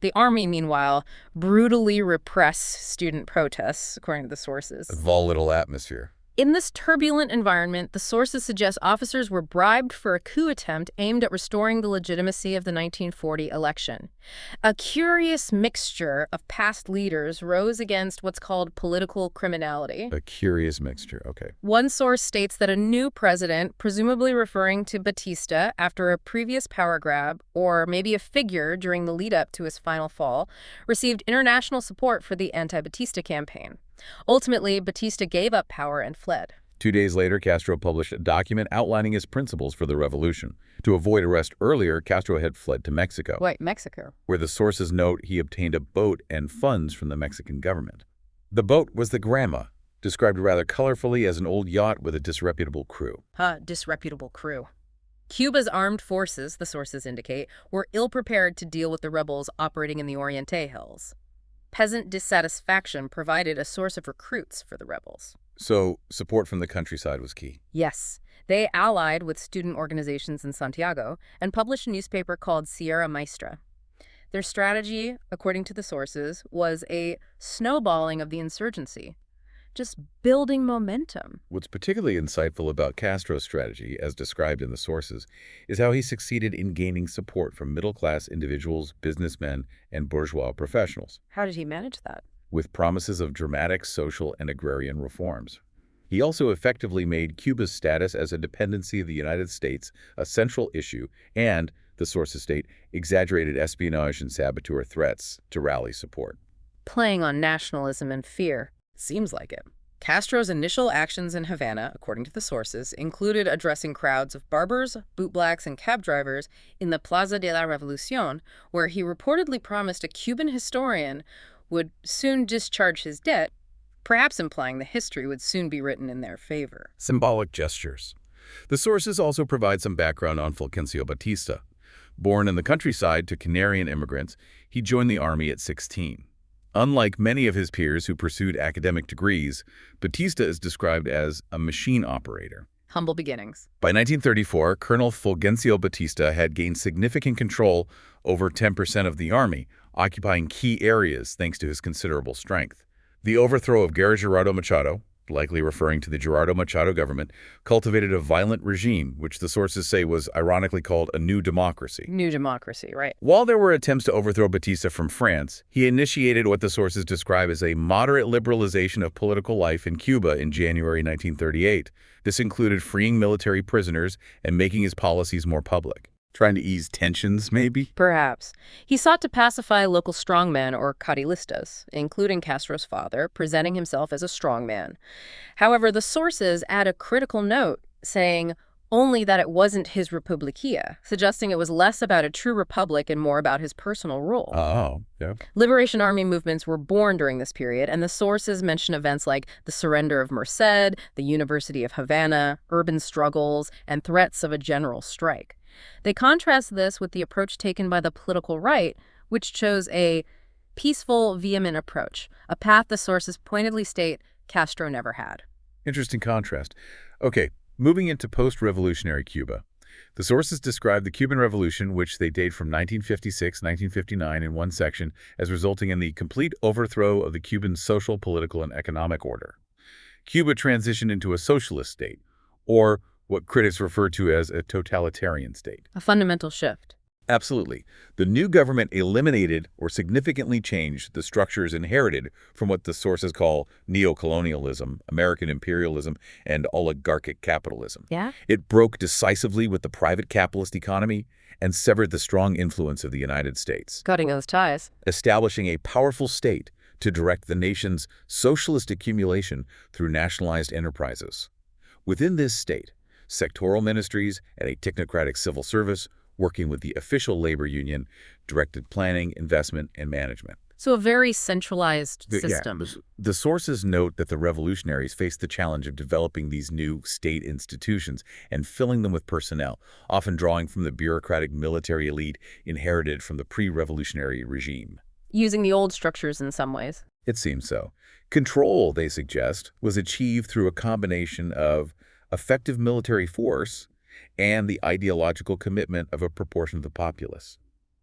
[SPEAKER 1] The army, meanwhile, brutally repressed student protests, according to the sources.
[SPEAKER 2] A volatile atmosphere.
[SPEAKER 1] In this turbulent environment, the sources suggest officers were bribed for a coup attempt aimed at restoring the legitimacy of the 1940 election. A curious mixture of past leaders rose against what's called political criminality.
[SPEAKER 2] A curious mixture, okay.
[SPEAKER 1] One source states that a new president, presumably referring to Batista after a previous power grab, or maybe a figure during the lead-up to his final fall, received international support for the anti-Batista campaign. Ultimately, Batista gave up power and fled.
[SPEAKER 2] 2 days later, Castro published a document outlining his principles for the revolution. To avoid arrest earlier, Castro had fled to Mexico.
[SPEAKER 1] Wait, Mexico?
[SPEAKER 2] Where the sources note he obtained a boat and funds from the Mexican government. The boat was the Grama, described rather colorfully as an old yacht with a disreputable crew.
[SPEAKER 1] Disreputable crew. Cuba's armed forces, the sources indicate, were ill-prepared to deal with the rebels operating in the Oriente Hills. Peasant dissatisfaction provided a source of recruits for the rebels.
[SPEAKER 2] So, support from the countryside was key.
[SPEAKER 1] Yes, they allied with student organizations in Santiago and published a newspaper called Sierra Maestra. Their strategy, according to the sources, was a snowballing of the insurgency, just building momentum.
[SPEAKER 2] What's particularly insightful about Castro's strategy, as described in the sources, is how he succeeded in gaining support from middle-class individuals, businessmen, and bourgeois professionals.
[SPEAKER 1] How did he manage that?
[SPEAKER 2] With promises of dramatic social and agrarian reforms. He also effectively made Cuba's status as a dependency of the United States a central issue and, the sources state, exaggerated espionage and saboteur threats to rally support.
[SPEAKER 1] Playing on nationalism and fear. Seems like it. Castro's initial actions in Havana, according to the sources, included addressing crowds of barbers, bootblacks, and cab drivers in the Plaza de la Revolucion, where he reportedly promised a Cuban historian would soon discharge his debt, perhaps implying the history would soon be written in their favor.
[SPEAKER 2] Symbolic gestures. The sources also provide some background on Fulgencio Batista. Born in the countryside to Canarian immigrants, he joined the army at 16. Unlike many of his peers who pursued academic degrees, Batista is described as a machine operator.
[SPEAKER 1] Humble beginnings.
[SPEAKER 2] By 1934, Colonel Fulgencio Batista had gained significant control over 10% of the army, occupying key areas thanks to his considerable strength. The overthrow of Gerardo Machado, likely referring to the Gerardo Machado government, cultivated a violent regime, which the sources say was ironically called a new democracy.
[SPEAKER 1] New democracy, right.
[SPEAKER 2] While there were attempts to overthrow Batista from France, he initiated what the sources describe as a moderate liberalization of political life in Cuba in January 1938. This included freeing military prisoners and making his policies more public. Trying to ease tensions, maybe?
[SPEAKER 1] Perhaps. He sought to pacify local strongmen or cardelistas, including Castro's father, presenting himself as a strongman. However, the sources add a critical note, saying only that it wasn't his Republiquia, suggesting it was less about a true republic and more about his personal rule.
[SPEAKER 2] Oh, yeah.
[SPEAKER 1] Liberation Army movements were born during this period, and the sources mention events like the surrender of Merced, the University of Havana, urban struggles, and threats of a general strike. They contrast this with the approach taken by the political right, which chose a peaceful, vehement approach, a path the sources pointedly state Castro never had.
[SPEAKER 2] Interesting contrast. Okay, moving into post-revolutionary Cuba. The sources describe the Cuban Revolution, which they date from 1956-1959 in one section, as resulting in the complete overthrow of the Cuban social, political, and economic order. Cuba transitioned into a socialist state, or what critics refer to as a totalitarian state.
[SPEAKER 1] A fundamental shift.
[SPEAKER 2] Absolutely. The new government eliminated or significantly changed the structures inherited from what the sources call neocolonialism, American imperialism, and oligarchic capitalism.
[SPEAKER 1] Yeah?
[SPEAKER 2] It broke decisively with the private capitalist economy and severed the strong influence of the United States,
[SPEAKER 1] Cutting those ties.
[SPEAKER 2] establishing a powerful state to direct the nation's socialist accumulation through nationalized enterprises. Within this state, sectoral ministries and a technocratic civil service working with the official labor union, directed planning, investment, and management.
[SPEAKER 1] So a very centralized system.
[SPEAKER 2] The sources note that the revolutionaries faced the challenge of developing these new state institutions and filling them with personnel, often drawing from the bureaucratic military elite inherited from the pre-revolutionary regime.
[SPEAKER 1] Using the old structures in some ways.
[SPEAKER 2] It seems so. Control, they suggest, was achieved through a combination of effective military force and the ideological commitment of a proportion of the populace.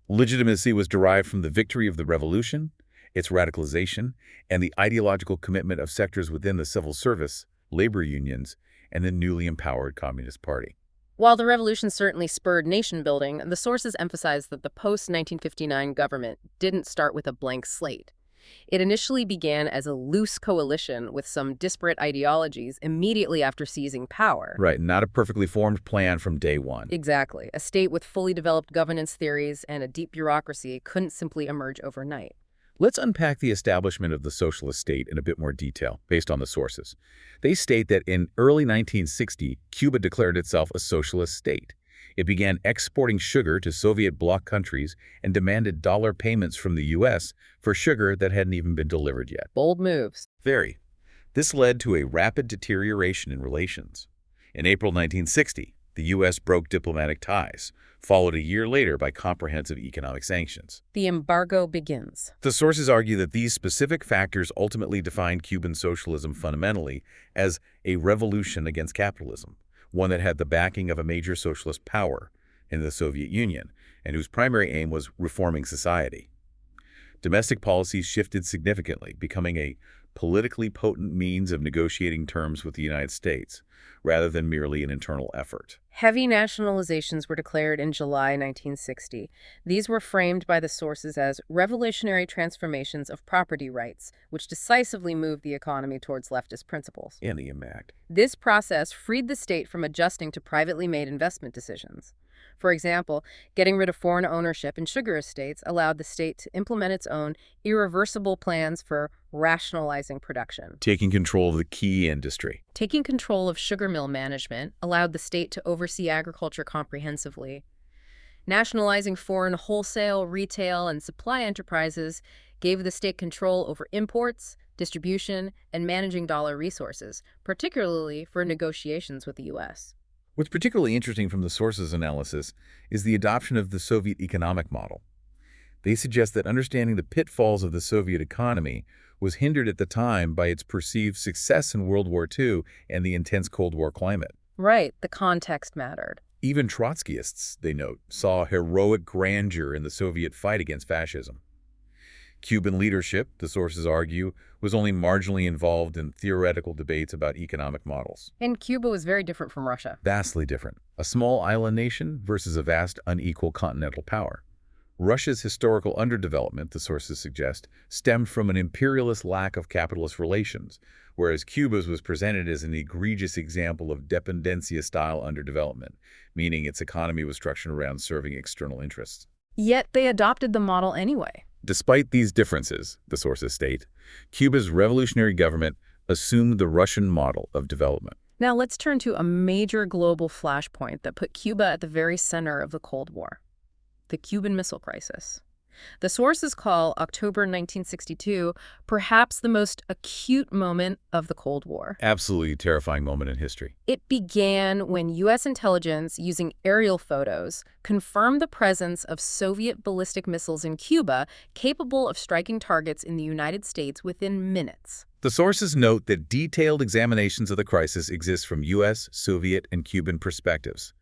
[SPEAKER 2] Legitimacy was derived from the victory of the revolution, its radicalization, and the ideological commitment of sectors within the civil service, labor unions, and the newly empowered Communist Party.
[SPEAKER 1] While the revolution certainly spurred nation-building, the sources emphasize that the post-1959 government didn't start with a blank slate. It initially began as a loose coalition with some disparate ideologies immediately after seizing power.
[SPEAKER 2] Right, not a perfectly formed plan from day one.
[SPEAKER 1] Exactly. A state with fully developed governance theories and a deep bureaucracy couldn't simply emerge overnight.
[SPEAKER 2] Let's unpack the establishment of the socialist state in a bit more detail, based on the sources. They state that in early 1960, Cuba declared itself a socialist state. It began exporting sugar to Soviet bloc countries and demanded dollar payments from the U.S. for sugar that hadn't even been delivered yet.
[SPEAKER 1] Bold moves.
[SPEAKER 2] Very. This led to a rapid deterioration in relations. In April 1960, the U.S. broke diplomatic ties, followed a year later by comprehensive economic sanctions.
[SPEAKER 1] The embargo begins.
[SPEAKER 2] The sources argue that these specific factors ultimately defined Cuban socialism fundamentally as a revolution against capitalism, one that had the backing of a major socialist power in the Soviet Union, and whose primary aim was reforming society. Domestic policies shifted significantly, becoming a politically potent means of negotiating terms with the United States, rather than merely an internal effort.
[SPEAKER 1] Heavy nationalizations were declared in July 1960. These were framed by the sources as revolutionary transformations of property rights, which decisively moved the economy towards leftist principles.
[SPEAKER 2] And the impact.
[SPEAKER 1] This process freed the state from adjusting to privately made investment decisions. For example, getting rid of foreign ownership in sugar estates allowed the state to implement its own irreversible plans for rationalizing production.
[SPEAKER 2] Taking control of the key industry.
[SPEAKER 1] Taking control of sugar mill management allowed the state to oversee agriculture comprehensively. Nationalizing foreign wholesale, retail, and supply enterprises gave the state control over imports, distribution, and managing dollar resources, particularly for negotiations with the U.S.
[SPEAKER 2] What's particularly interesting from the sources analysis is the adoption of the Soviet economic model. They suggest that understanding the pitfalls of the Soviet economy was hindered at the time by its perceived success in World War II and the intense Cold War climate.
[SPEAKER 1] Right, the context mattered.
[SPEAKER 2] Even Trotskyists, they note, saw heroic grandeur in the Soviet fight against fascism. Cuban leadership, the sources argue, was only marginally involved in theoretical debates about economic models.
[SPEAKER 1] And Cuba was very different from Russia.
[SPEAKER 2] Vastly different. A small island nation versus a vast, unequal continental power. Russia's historical underdevelopment, the sources suggest, stemmed from an imperialist lack of capitalist relations, whereas Cuba's was presented as an egregious example of dependencia-style underdevelopment, meaning its economy was structured around serving external interests.
[SPEAKER 1] Yet they adopted the model anyway.
[SPEAKER 2] Despite these differences, the sources state, Cuba's revolutionary government assumed the Russian model of development.
[SPEAKER 1] Now let's turn to a major global flashpoint that put Cuba at the very center of the Cold War: the Cuban Missile Crisis. The sources call October 1962 perhaps the most acute moment of the Cold War.
[SPEAKER 2] Absolutely terrifying moment in history.
[SPEAKER 1] It began when U.S. intelligence, using aerial photos, confirmed the presence of Soviet ballistic missiles in Cuba capable of striking targets in the United States within minutes.
[SPEAKER 2] The sources note that detailed examinations of the crisis exist from U.S., Soviet, and Cuban perspectives.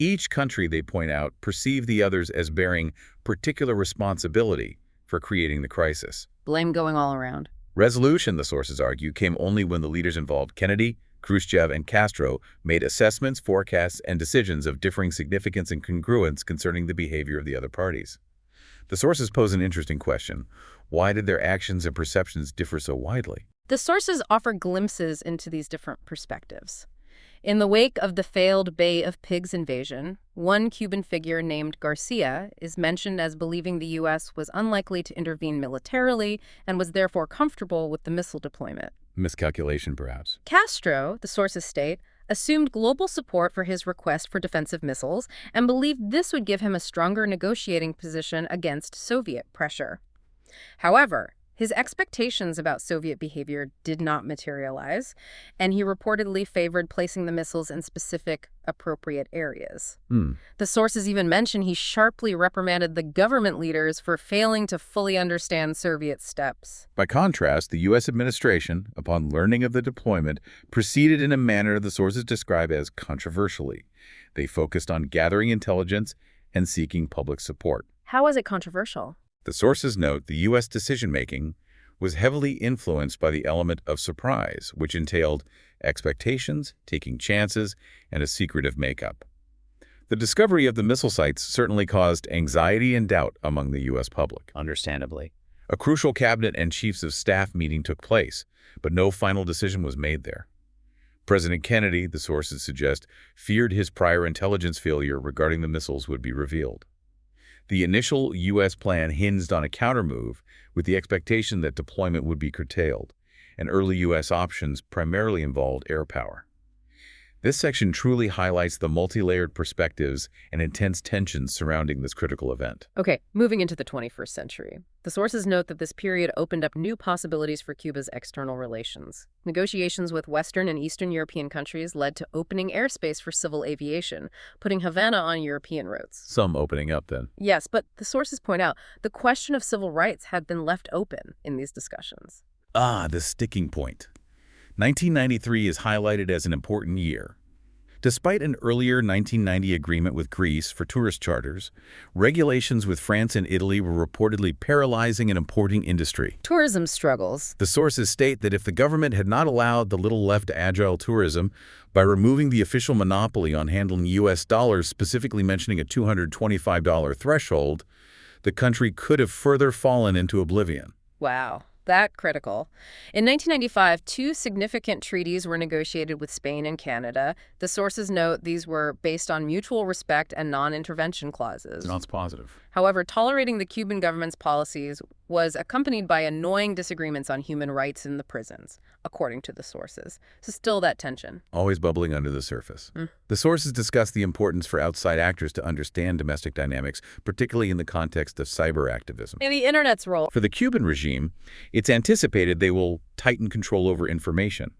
[SPEAKER 2] Each country, they point out, perceived the others as bearing particular responsibility for creating the crisis.
[SPEAKER 1] Blame going all around.
[SPEAKER 2] Resolution, the sources argue, came only when the leaders involved, Kennedy, Khrushchev, and Castro, made assessments, forecasts, and decisions of differing significance and congruence concerning the behavior of the other parties. The sources pose an interesting question. Why did their actions and perceptions differ so widely?
[SPEAKER 1] The sources offer glimpses into these different perspectives. In the wake of the failed Bay of Pigs invasion, one Cuban figure named Garcia is mentioned as believing the U.S. was unlikely to intervene militarily and was therefore comfortable with the missile deployment.
[SPEAKER 2] Miscalculation, perhaps.
[SPEAKER 1] Castro, the sources state, assumed global support for his request for defensive missiles and believed this would give him a stronger negotiating position against Soviet pressure. However, his expectations about Soviet behavior did not materialize, and he reportedly favored placing the missiles in specific, appropriate areas. The sources even mention he sharply reprimanded the government leaders for failing to fully understand Soviet steps.
[SPEAKER 2] By contrast, the U.S. administration, upon learning of the deployment, proceeded in a manner the sources describe as controversially. They focused on gathering intelligence and seeking public support.
[SPEAKER 1] How was it controversial?
[SPEAKER 2] The sources note the U.S. decision-making was heavily influenced by the element of surprise, which entailed expectations, taking chances, and a secretive makeup. The discovery of the missile sites certainly caused anxiety and doubt among the U.S. public.
[SPEAKER 3] Understandably.
[SPEAKER 2] A crucial cabinet and chiefs of staff meeting took place, but no final decision was made there. President Kennedy, the sources suggest, feared his prior intelligence failure regarding the missiles would be revealed. The initial U.S. plan hinged on a countermove with the expectation that deployment would be curtailed, and early U.S. options primarily involved air power. This section truly highlights the multi-layered perspectives and intense tensions surrounding this critical event.
[SPEAKER 1] Okay, moving into the 21st century. The sources note that this period opened up new possibilities for Cuba's external relations. Negotiations with Western and Eastern European countries led to opening airspace for civil aviation, putting Havana on European routes.
[SPEAKER 2] Some opening up, then.
[SPEAKER 1] Yes, but the sources point out the question of civil rights had been left open in these discussions.
[SPEAKER 2] The sticking point. 1993 is highlighted as an important year. Despite an earlier 1990 agreement with Greece for tourist charters, regulations with France and Italy were reportedly paralyzing an importing industry.
[SPEAKER 1] Tourism struggles.
[SPEAKER 2] The sources state that if the government had not allowed the little left agile tourism by removing the official monopoly on handling U.S. dollars, specifically mentioning a $225 threshold, the country could have further fallen into oblivion.
[SPEAKER 1] Wow. That critical. In 1995, two significant treaties were negotiated with Spain and Canada. The sources note these were based on mutual respect and non-intervention clauses.
[SPEAKER 2] Sounds positive.
[SPEAKER 1] However, tolerating the Cuban government's policies was accompanied by annoying disagreements on human rights in the prisons, according to the sources. So still that tension.
[SPEAKER 2] Always bubbling under the surface. The sources discuss the importance for outside actors to understand domestic dynamics, particularly in the context of cyber activism.
[SPEAKER 1] And the internet's role.
[SPEAKER 2] For the Cuban regime, it's anticipated they will tighten control over information,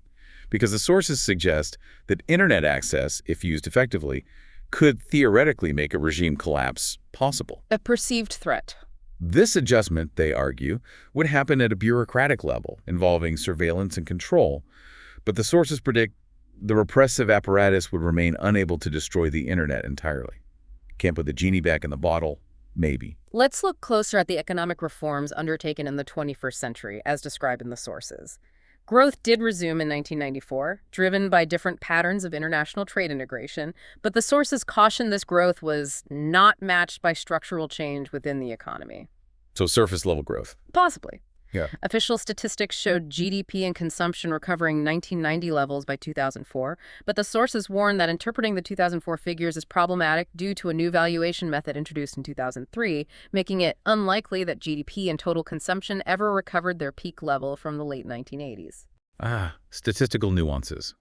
[SPEAKER 2] because the sources suggest that internet access, if used effectively, could theoretically make a regime collapse possible.
[SPEAKER 1] A perceived threat.
[SPEAKER 2] This adjustment, they argue, would happen at a bureaucratic level, involving surveillance and control, but the sources predict the repressive apparatus would remain unable to destroy the internet entirely. Can't put the genie back in the bottle, maybe.
[SPEAKER 1] Let's look closer at the economic reforms undertaken in the 21st century, as described in the sources. Growth did resume in 1994, driven by different patterns of international trade integration, but the sources cautioned this growth was not matched by structural change within the economy.
[SPEAKER 2] So surface-level growth.
[SPEAKER 1] Possibly.
[SPEAKER 2] Yeah.
[SPEAKER 1] Official statistics showed GDP and consumption recovering 1990 levels by 2004, but the sources warned that interpreting the 2004 figures is problematic due to a new valuation method introduced in 2003, making it unlikely that GDP and total consumption ever recovered their peak level from the late 1980s.
[SPEAKER 2] Statistical nuances.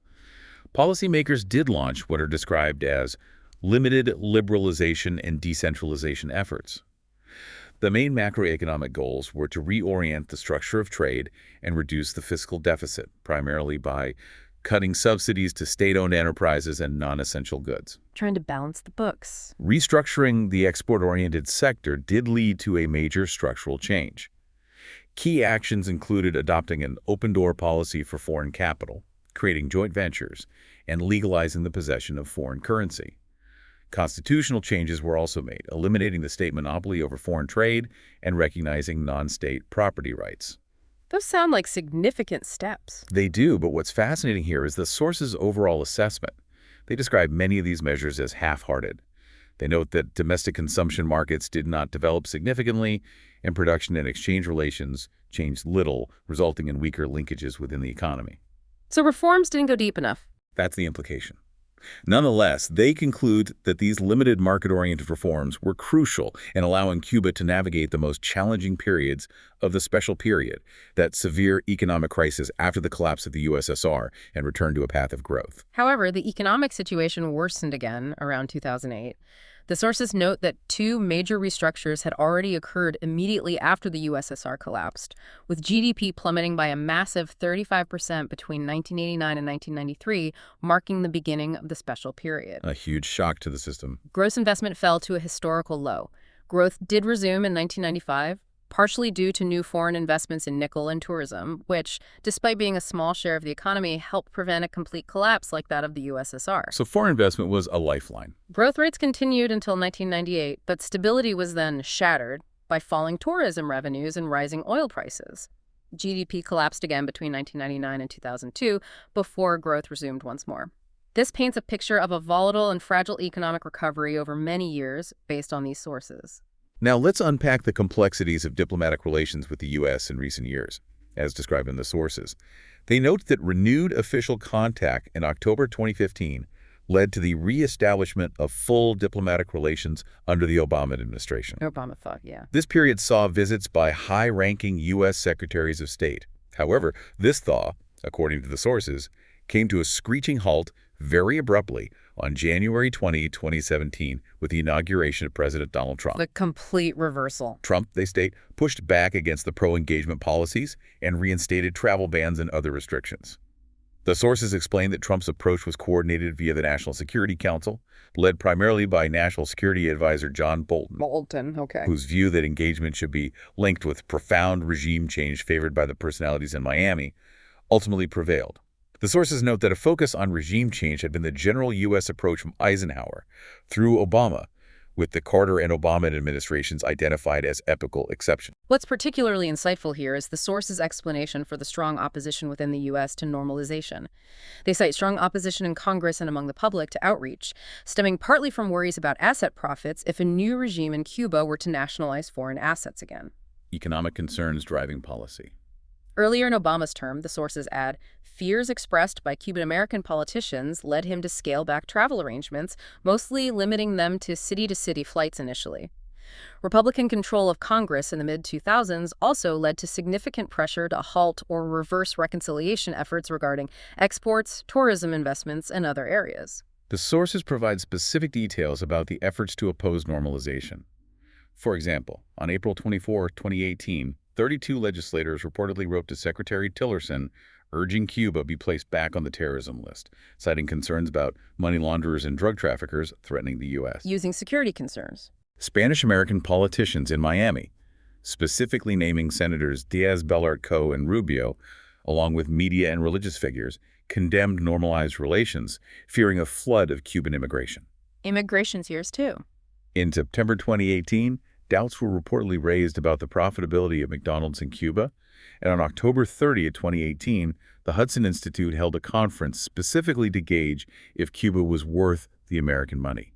[SPEAKER 2] Policymakers did launch what are described as limited liberalization and decentralization efforts. The main macroeconomic goals were to reorient the structure of trade and reduce the fiscal deficit, primarily by cutting subsidies to state-owned enterprises and non-essential goods.
[SPEAKER 1] Trying to balance the books.
[SPEAKER 2] Restructuring the export-oriented sector did lead to a major structural change. Key actions included adopting an open-door policy for foreign capital, creating joint ventures, and legalizing the possession of foreign currency. Constitutional changes were also made, eliminating the state monopoly over foreign trade and recognizing non-state property rights.
[SPEAKER 1] Those sound like significant steps.
[SPEAKER 2] They do, but what's fascinating here is the source's overall assessment. They describe many of these measures as half-hearted. They note that domestic consumption markets did not develop significantly, and production and exchange relations changed little, resulting in weaker linkages within the economy.
[SPEAKER 1] So reforms didn't go deep enough.
[SPEAKER 2] That's the implication. Nonetheless, they conclude that these limited market-oriented reforms were crucial in allowing Cuba to navigate the most challenging periods of the special period, that severe economic crisis after the collapse of the USSR, and return to a path of growth.
[SPEAKER 1] However, the economic situation worsened again around 2008. The sources note that two major restructures had already occurred immediately after the USSR collapsed, with GDP plummeting by a massive 35% between 1989 and 1993, marking the beginning of the special period.
[SPEAKER 2] A huge shock to the system.
[SPEAKER 1] Gross investment fell to a historical low. Growth did resume in 1995, partially due to new foreign investments in nickel and tourism, which, despite being a small share of the economy, helped prevent a complete collapse like that of the USSR.
[SPEAKER 2] So foreign investment was a lifeline.
[SPEAKER 1] Growth rates continued until 1998, but stability was then shattered by falling tourism revenues and rising oil prices. GDP collapsed again between 1999 and 2002 before growth resumed once more. This paints a picture of a volatile and fragile economic recovery over many years based on these sources.
[SPEAKER 2] Now let's unpack the complexities of diplomatic relations with the U.S. in recent years, as described in the sources. They note that renewed official contact in October 2015 led to the reestablishment of full diplomatic relations under the Obama administration.
[SPEAKER 1] Obama thought, yeah.
[SPEAKER 2] This period saw visits by high-ranking U.S. secretaries of state. However, this thaw, according to the sources, came to a screeching halt very abruptly on January 20, 2017, with the inauguration of President Donald Trump.
[SPEAKER 1] The complete reversal.
[SPEAKER 2] Trump, they state, pushed back against the pro-engagement policies and reinstated travel bans and other restrictions. The sources explain that Trump's approach was coordinated via the National Security Council, led primarily by National Security Advisor John Bolton,
[SPEAKER 1] Okay.
[SPEAKER 2] whose view that engagement should be linked with profound regime change favored by the personalities in Miami, ultimately prevailed. The sources note that a focus on regime change had been the general U.S. approach from Eisenhower through Obama, with the Carter and Obama administrations identified as epochal exceptions.
[SPEAKER 1] What's particularly insightful here is the source's explanation for the strong opposition within the U.S. to normalization. They cite strong opposition in Congress and among the public to outreach, stemming partly from worries about asset profits if a new regime in Cuba were to nationalize foreign assets again.
[SPEAKER 2] Economic concerns driving policy.
[SPEAKER 1] Earlier in Obama's term, the sources add, fears expressed by Cuban-American politicians led him to scale back travel arrangements, mostly limiting them to city-to-city flights initially. Republican control of Congress in the mid-2000s also led to significant pressure to halt or reverse reconciliation efforts regarding exports, tourism investments, and other areas.
[SPEAKER 2] The sources provide specific details about the efforts to oppose normalization. For example, on April 24, 2018, 32 legislators reportedly wrote to Secretary Tillerson urging Cuba be placed back on the terrorism list, citing concerns about money launderers and drug traffickers threatening the U.S.
[SPEAKER 1] Using security concerns.
[SPEAKER 2] Spanish-American politicians in Miami, specifically naming Senators Diaz-Balart Coe and Rubio, along with media and religious figures, condemned normalized relations, fearing a flood of Cuban immigration.
[SPEAKER 1] Immigration's yours too.
[SPEAKER 2] In September 2018, doubts were reportedly raised about the profitability of McDonald's in Cuba, And on October 30th, 2018, the Hudson Institute held a conference specifically to gauge if Cuba was worth the American money.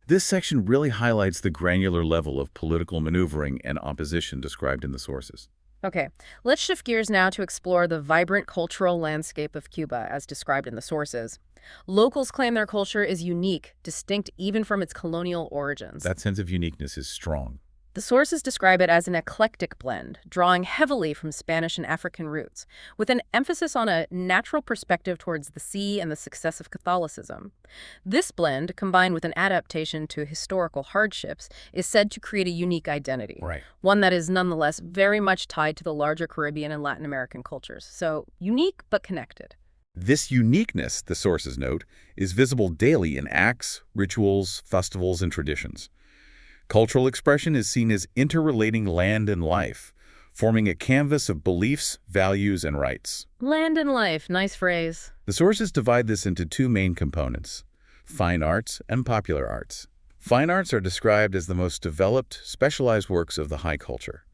[SPEAKER 2] This section really highlights the granular level of political maneuvering and opposition described in the sources.
[SPEAKER 1] Okay, let's shift gears now to explore the vibrant cultural landscape of Cuba as described in the sources. Locals claim their culture is unique, distinct even from its colonial origins.
[SPEAKER 2] That sense of uniqueness is strong.
[SPEAKER 1] The sources describe it as an eclectic blend, drawing heavily from Spanish and African roots, with an emphasis on a natural perspective towards the sea and the success of Catholicism. This blend, combined with an adaptation to historical hardships, is said to create a unique identity,
[SPEAKER 2] Right.
[SPEAKER 1] one that is nonetheless very much tied to the larger Caribbean and Latin American cultures. So unique but connected.
[SPEAKER 2] This uniqueness, the sources note, is visible daily in acts, rituals, festivals, and traditions. Cultural expression is seen as interrelating land and life, forming a canvas of beliefs, values, and rights.
[SPEAKER 1] Land and life, nice phrase.
[SPEAKER 2] The sources divide this into two main components: fine arts and popular arts. Fine arts are described as the most developed, specialized works of the high culture.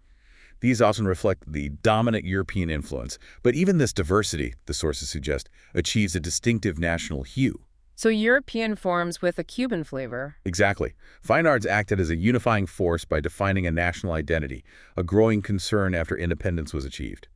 [SPEAKER 2] These often reflect the dominant European influence, but even this diversity, the sources suggest, achieves a distinctive national hue.
[SPEAKER 1] So European forms with a Cuban flavor.
[SPEAKER 2] Exactly. Fine arts acted as a unifying force by defining a national identity, a growing concern after independence was achieved.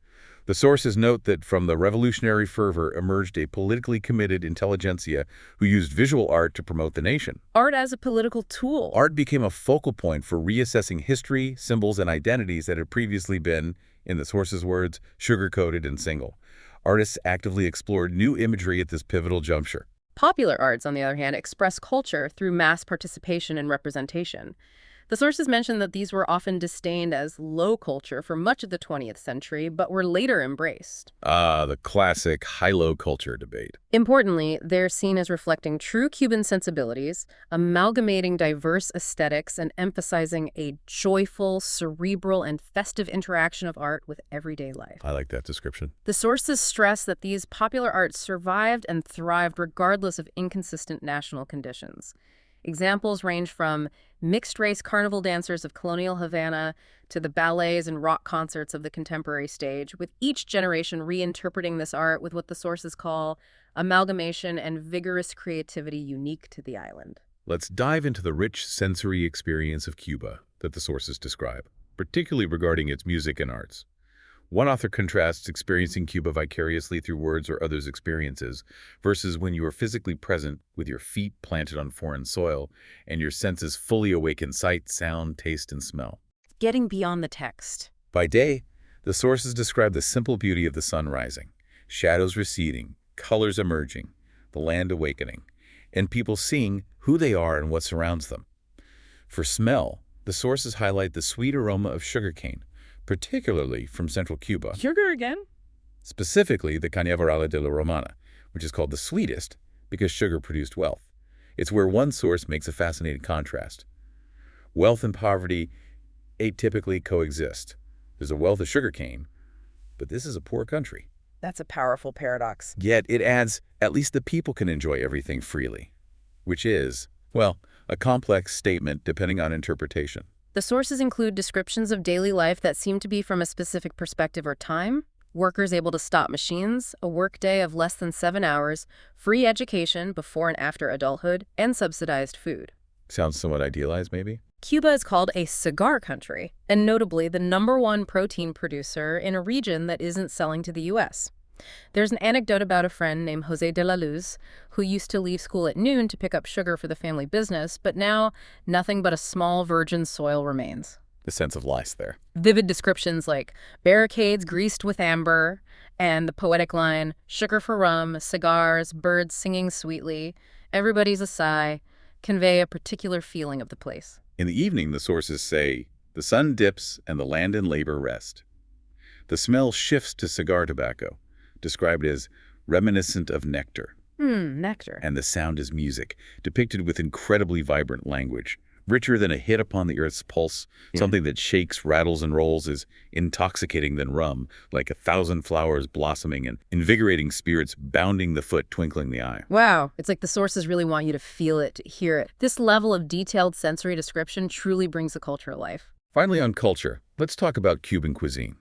[SPEAKER 2] The sources note that from the revolutionary fervor emerged a politically committed intelligentsia who used visual art to promote the nation.
[SPEAKER 1] Art as a political tool.
[SPEAKER 2] Art became a focal point for reassessing history, symbols, and identities that had previously been, in the sources' words, sugar-coated and single. Artists actively explored new imagery at this pivotal juncture.
[SPEAKER 1] Popular arts, on the other hand, express culture through mass participation and representation. The sources mention that these were often disdained as low culture for much of the 20th century, but were later embraced.
[SPEAKER 2] The classic high-low culture debate.
[SPEAKER 1] Importantly, they're seen as reflecting true Cuban sensibilities, amalgamating diverse aesthetics and emphasizing a joyful, cerebral, and festive interaction of art with everyday life.
[SPEAKER 2] I like that description.
[SPEAKER 1] The sources stress that these popular arts survived and thrived regardless of inconsistent national conditions. Examples range from mixed-race carnival dancers of colonial Havana to the ballets and rock concerts of the contemporary stage, with each generation reinterpreting this art with what the sources call amalgamation and vigorous creativity unique to the island.
[SPEAKER 2] Let's dive into the rich sensory experience of Cuba that the sources describe, particularly regarding its music and arts. One author contrasts experiencing Cuba vicariously through words or others' experiences versus when you are physically present with your feet planted on foreign soil and your senses fully awake in sight, sound, taste, and smell.
[SPEAKER 1] Getting beyond the text.
[SPEAKER 2] By day, the sources describe the simple beauty of the sun rising, shadows receding, colors emerging, the land awakening, and people seeing who they are and what surrounds them. For smell, the sources highlight the sweet aroma of sugarcane, particularly from central Cuba.
[SPEAKER 1] Sugar again?
[SPEAKER 2] Specifically the Cañaveral de la Romana, which is called the sweetest because sugar produced wealth. It's where one source makes a fascinating contrast. Wealth and poverty atypically coexist. There's a wealth of sugarcane, but this is a poor country.
[SPEAKER 1] That's a powerful paradox.
[SPEAKER 2] Yet it adds, at least the people can enjoy everything freely, which is, well, a complex statement depending on interpretation.
[SPEAKER 1] The sources include descriptions of daily life that seem to be from a specific perspective or time, workers able to stop machines, a workday of less than 7 hours, free education before and after adulthood, and subsidized food.
[SPEAKER 2] Sounds somewhat idealized, maybe?
[SPEAKER 1] Cuba is called a cigar country, and notably the #1 protein producer in a region that isn't selling to the U.S. There's an anecdote about a friend named Jose de la Luz who used to leave school at noon to pick up sugar for the family business, but now nothing but a small virgin soil remains.
[SPEAKER 2] The sense of lice there.
[SPEAKER 1] Vivid descriptions like barricades greased with amber and the poetic line, sugar for rum, cigars, birds singing sweetly, everybody's a sigh, convey a particular feeling of the place.
[SPEAKER 2] In the evening, the sources say, the sun dips and the land and labor rest. The smell shifts to cigar tobacco, described as reminiscent of nectar.
[SPEAKER 1] Nectar.
[SPEAKER 2] And the sound is music, depicted with incredibly vibrant language, richer than a hit upon the earth's pulse, something that shakes, rattles, and rolls is intoxicating than rum, like 1,000 flowers blossoming and invigorating spirits bounding the foot, twinkling the eye.
[SPEAKER 1] Wow, it's like the sources really want you to feel it, to hear it. This level of detailed sensory description truly brings the culture alive.
[SPEAKER 2] Finally, on culture, let's talk about Cuban cuisine.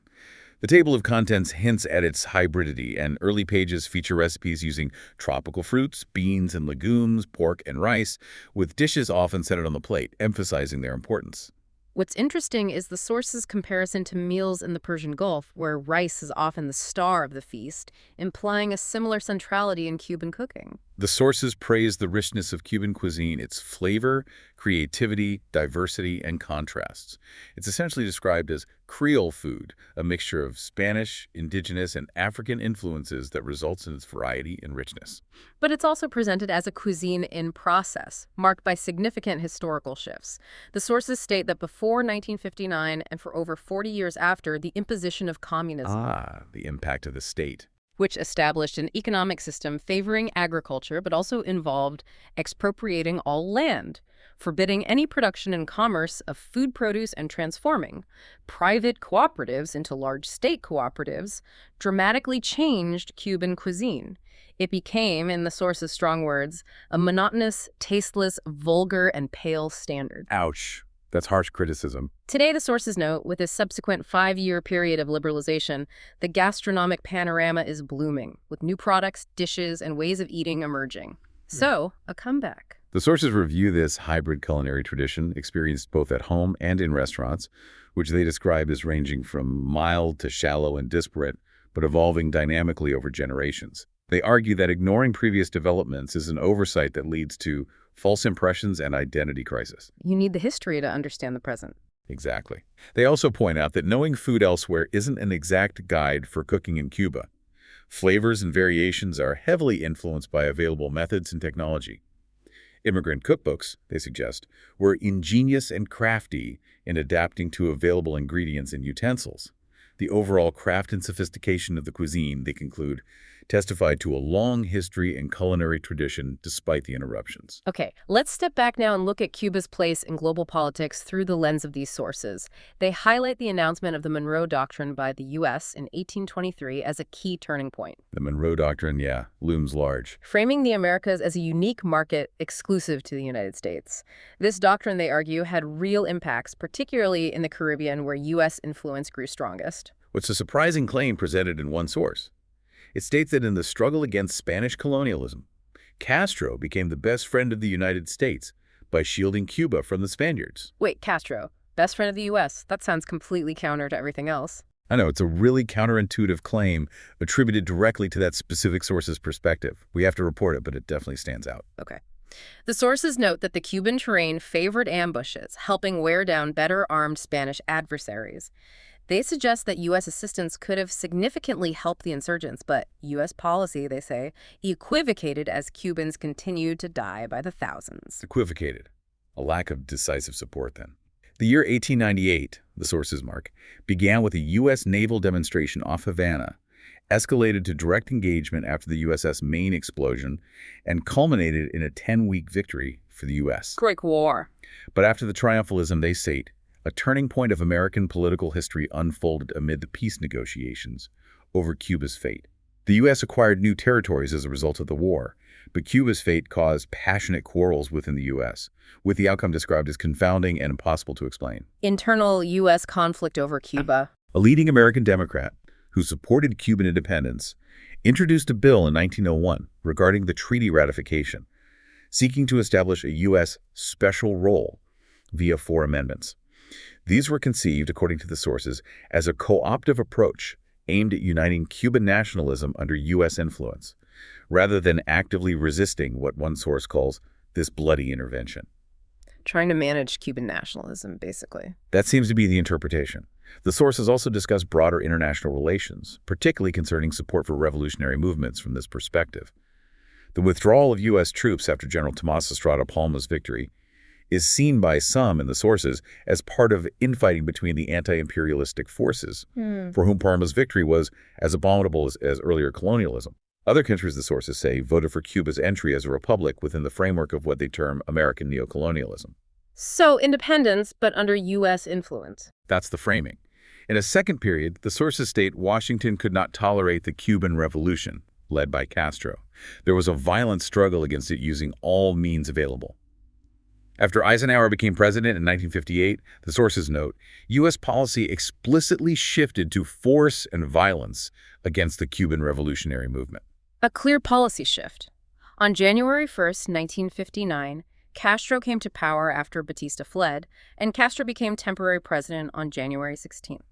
[SPEAKER 2] The table of contents hints at its hybridity, and early pages feature recipes using tropical fruits, beans and legumes, pork and rice, with dishes often centered on the plate, emphasizing their importance.
[SPEAKER 1] What's interesting is the source's comparison to meals in the Persian Gulf, where rice is often the star of the feast, implying a similar centrality in Cuban cooking.
[SPEAKER 2] The sources praise the richness of Cuban cuisine, its flavor, creativity, diversity, and contrasts. It's essentially described as Creole food, a mixture of Spanish, indigenous, and African influences that results in its variety and richness.
[SPEAKER 1] But it's also presented as a cuisine in process, marked by significant historical shifts. The sources state that before 1959 and for over 40 years after, the imposition of communism,
[SPEAKER 2] The impact of the state.
[SPEAKER 1] which established an economic system favoring agriculture but also involved expropriating all land, forbidding any production and commerce of food produce, and transforming private cooperatives into large state cooperatives, dramatically changed Cuban cuisine. It became, in the source's strong words, a monotonous, tasteless, vulgar, and pale standard.
[SPEAKER 2] Ouch. That's harsh criticism.
[SPEAKER 1] Today, the sources note, with this subsequent 5-year period of liberalization, the gastronomic panorama is blooming, with new products, dishes, and ways of eating emerging. So, a comeback.
[SPEAKER 2] The sources review this hybrid culinary tradition, experienced both at home and in restaurants, which they describe as ranging from mild to shallow and disparate, but evolving dynamically over generations. They argue that ignoring previous developments is an oversight that leads to false impressions and identity crisis.
[SPEAKER 1] You need the history to understand the present.
[SPEAKER 2] Exactly. They also point out that knowing food elsewhere isn't an exact guide for cooking in Cuba. Flavors and variations are heavily influenced by available methods and technology. Immigrant cookbooks, they suggest, were ingenious and crafty in adapting to available ingredients and utensils. The overall craft and sophistication of the cuisine, they conclude, testified to a long history and culinary tradition despite the interruptions.
[SPEAKER 1] Okay, let's step back now and look at Cuba's place in global politics through the lens of these sources. They highlight the announcement of the Monroe Doctrine by the U.S. in 1823 as a key turning point.
[SPEAKER 2] The Monroe Doctrine, looms large.
[SPEAKER 1] Framing the Americas as a unique market exclusive to the United States. This doctrine, they argue, had real impacts, particularly in the Caribbean, where U.S. influence grew strongest.
[SPEAKER 2] What's a surprising claim presented in one source? It states that in the struggle against Spanish colonialism, Castro became the best friend of the United States by shielding Cuba from the Spaniards.
[SPEAKER 1] Wait, Castro, best friend of the U.S. That sounds completely counter to everything else.
[SPEAKER 2] I know, it's a really counterintuitive claim attributed directly to that specific source's perspective. We have to report it, but it definitely stands out.
[SPEAKER 1] Okay. The sources note that the Cuban terrain favored ambushes, helping wear down better armed Spanish adversaries. They suggest that U.S. assistance could have significantly helped the insurgents, but U.S. policy, they say, equivocated as Cubans continued to die by the thousands.
[SPEAKER 2] Equivocated. A lack of decisive support, then. The year 1898, the sources mark, began with a U.S. naval demonstration off Havana, escalated to direct engagement after the USS Maine explosion, and culminated in a 10-week victory for the U.S.
[SPEAKER 1] Great war.
[SPEAKER 2] But after the triumphalism, they state, a turning point of American political history unfolded amid the peace negotiations over Cuba's fate. The U.S. acquired new territories as a result of the war, but Cuba's fate caused passionate quarrels within the U.S., with the outcome described as confounding and impossible to explain.
[SPEAKER 1] Internal U.S. conflict over Cuba.
[SPEAKER 2] A leading American Democrat who supported Cuban independence introduced a bill in 1901 regarding the treaty ratification, seeking to establish a U.S. special role via 4 amendments. These were conceived, according to the sources, as a co-optive approach aimed at uniting Cuban nationalism under U.S. influence, rather than actively resisting what one source calls this bloody intervention.
[SPEAKER 1] Trying to manage Cuban nationalism, basically.
[SPEAKER 2] That seems to be the interpretation. The sources also discuss broader international relations, particularly concerning support for revolutionary movements from this perspective. The withdrawal of U.S. troops after General Tomás Estrada Palma's victory is seen by some in the sources as part of infighting between the anti-imperialistic forces, for whom Palma's victory was as abominable as earlier colonialism. Other countries, the sources say, voted for Cuba's entry as a republic within the framework of what they term American neocolonialism.
[SPEAKER 1] So independence, but under U.S. influence.
[SPEAKER 2] That's the framing. In a second period, the sources state Washington could not tolerate the Cuban Revolution, led by Castro. There was a violent struggle against it using all means available. After Eisenhower became president in 1958, the sources note, U.S. policy explicitly shifted to force and violence against the Cuban revolutionary movement.
[SPEAKER 1] A clear policy shift. On January 1st, 1959, Castro came to power after Batista fled, and Castro became temporary president on January 16th.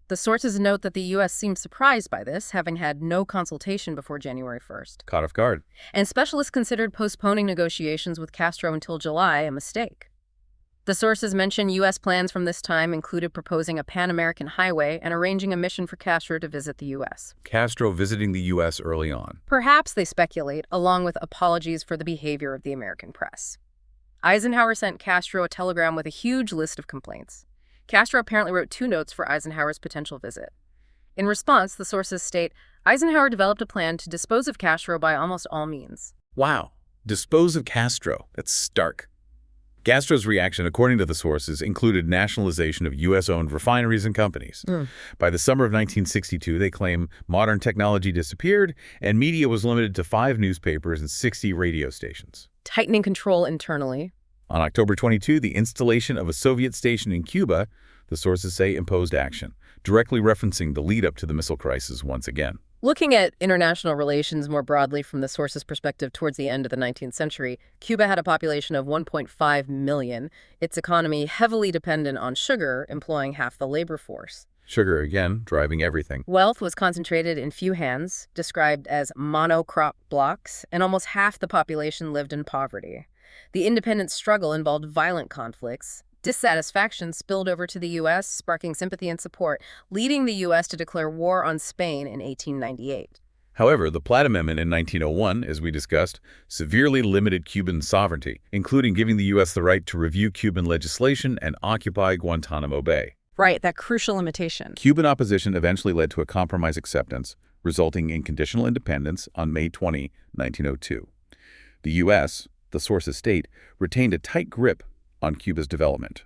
[SPEAKER 1] The sources note that the U.S. seemed surprised by this, having had no consultation before January 1st.
[SPEAKER 2] Caught off guard.
[SPEAKER 1] And specialists considered postponing negotiations with Castro until July a mistake. The sources mention U.S. plans from this time included proposing a Pan-American highway and arranging a mission for Castro to visit the U.S.
[SPEAKER 2] Castro visiting the U.S. early on.
[SPEAKER 1] Perhaps, they speculate, along with apologies for the behavior of the American press. Eisenhower sent Castro a telegram with a huge list of complaints. Castro apparently wrote 2 notes for Eisenhower's potential visit. In response, the sources state, Eisenhower developed a plan to dispose of Castro by almost all means.
[SPEAKER 2] Wow. Dispose of Castro. That's stark. Castro's reaction, according to the sources, included nationalization of U.S.-owned refineries and companies. By the summer of 1962, they claim modern technology disappeared and media was limited to 5 newspapers and 60 radio stations.
[SPEAKER 1] Tightening control internally.
[SPEAKER 2] On October 22, the installation of a Soviet station in Cuba, the sources say, imposed action, directly referencing the lead-up to the missile crisis once again.
[SPEAKER 1] Looking at international relations more broadly from the source's perspective towards the end of the 19th century, Cuba had a population of 1.5 million, its economy heavily dependent on sugar, employing half the labor force.
[SPEAKER 2] Sugar, again, driving everything.
[SPEAKER 1] Wealth was concentrated in few hands, described as monocrop blocks, and almost half the population lived in poverty. The independence struggle involved violent conflicts. Dissatisfaction spilled over to the U.S., sparking sympathy and support, leading the U.S. to declare war on Spain in 1898.
[SPEAKER 2] However, the Platt Amendment in 1901, as we discussed, severely limited Cuban sovereignty, including giving the U.S. the right to review Cuban legislation and occupy Guantanamo Bay.
[SPEAKER 1] Right, that crucial limitation.
[SPEAKER 2] Cuban opposition eventually led to a compromise acceptance, resulting in conditional independence on May 20, 1902. The U.S., the sources state, retained a tight grip on Cuba's development.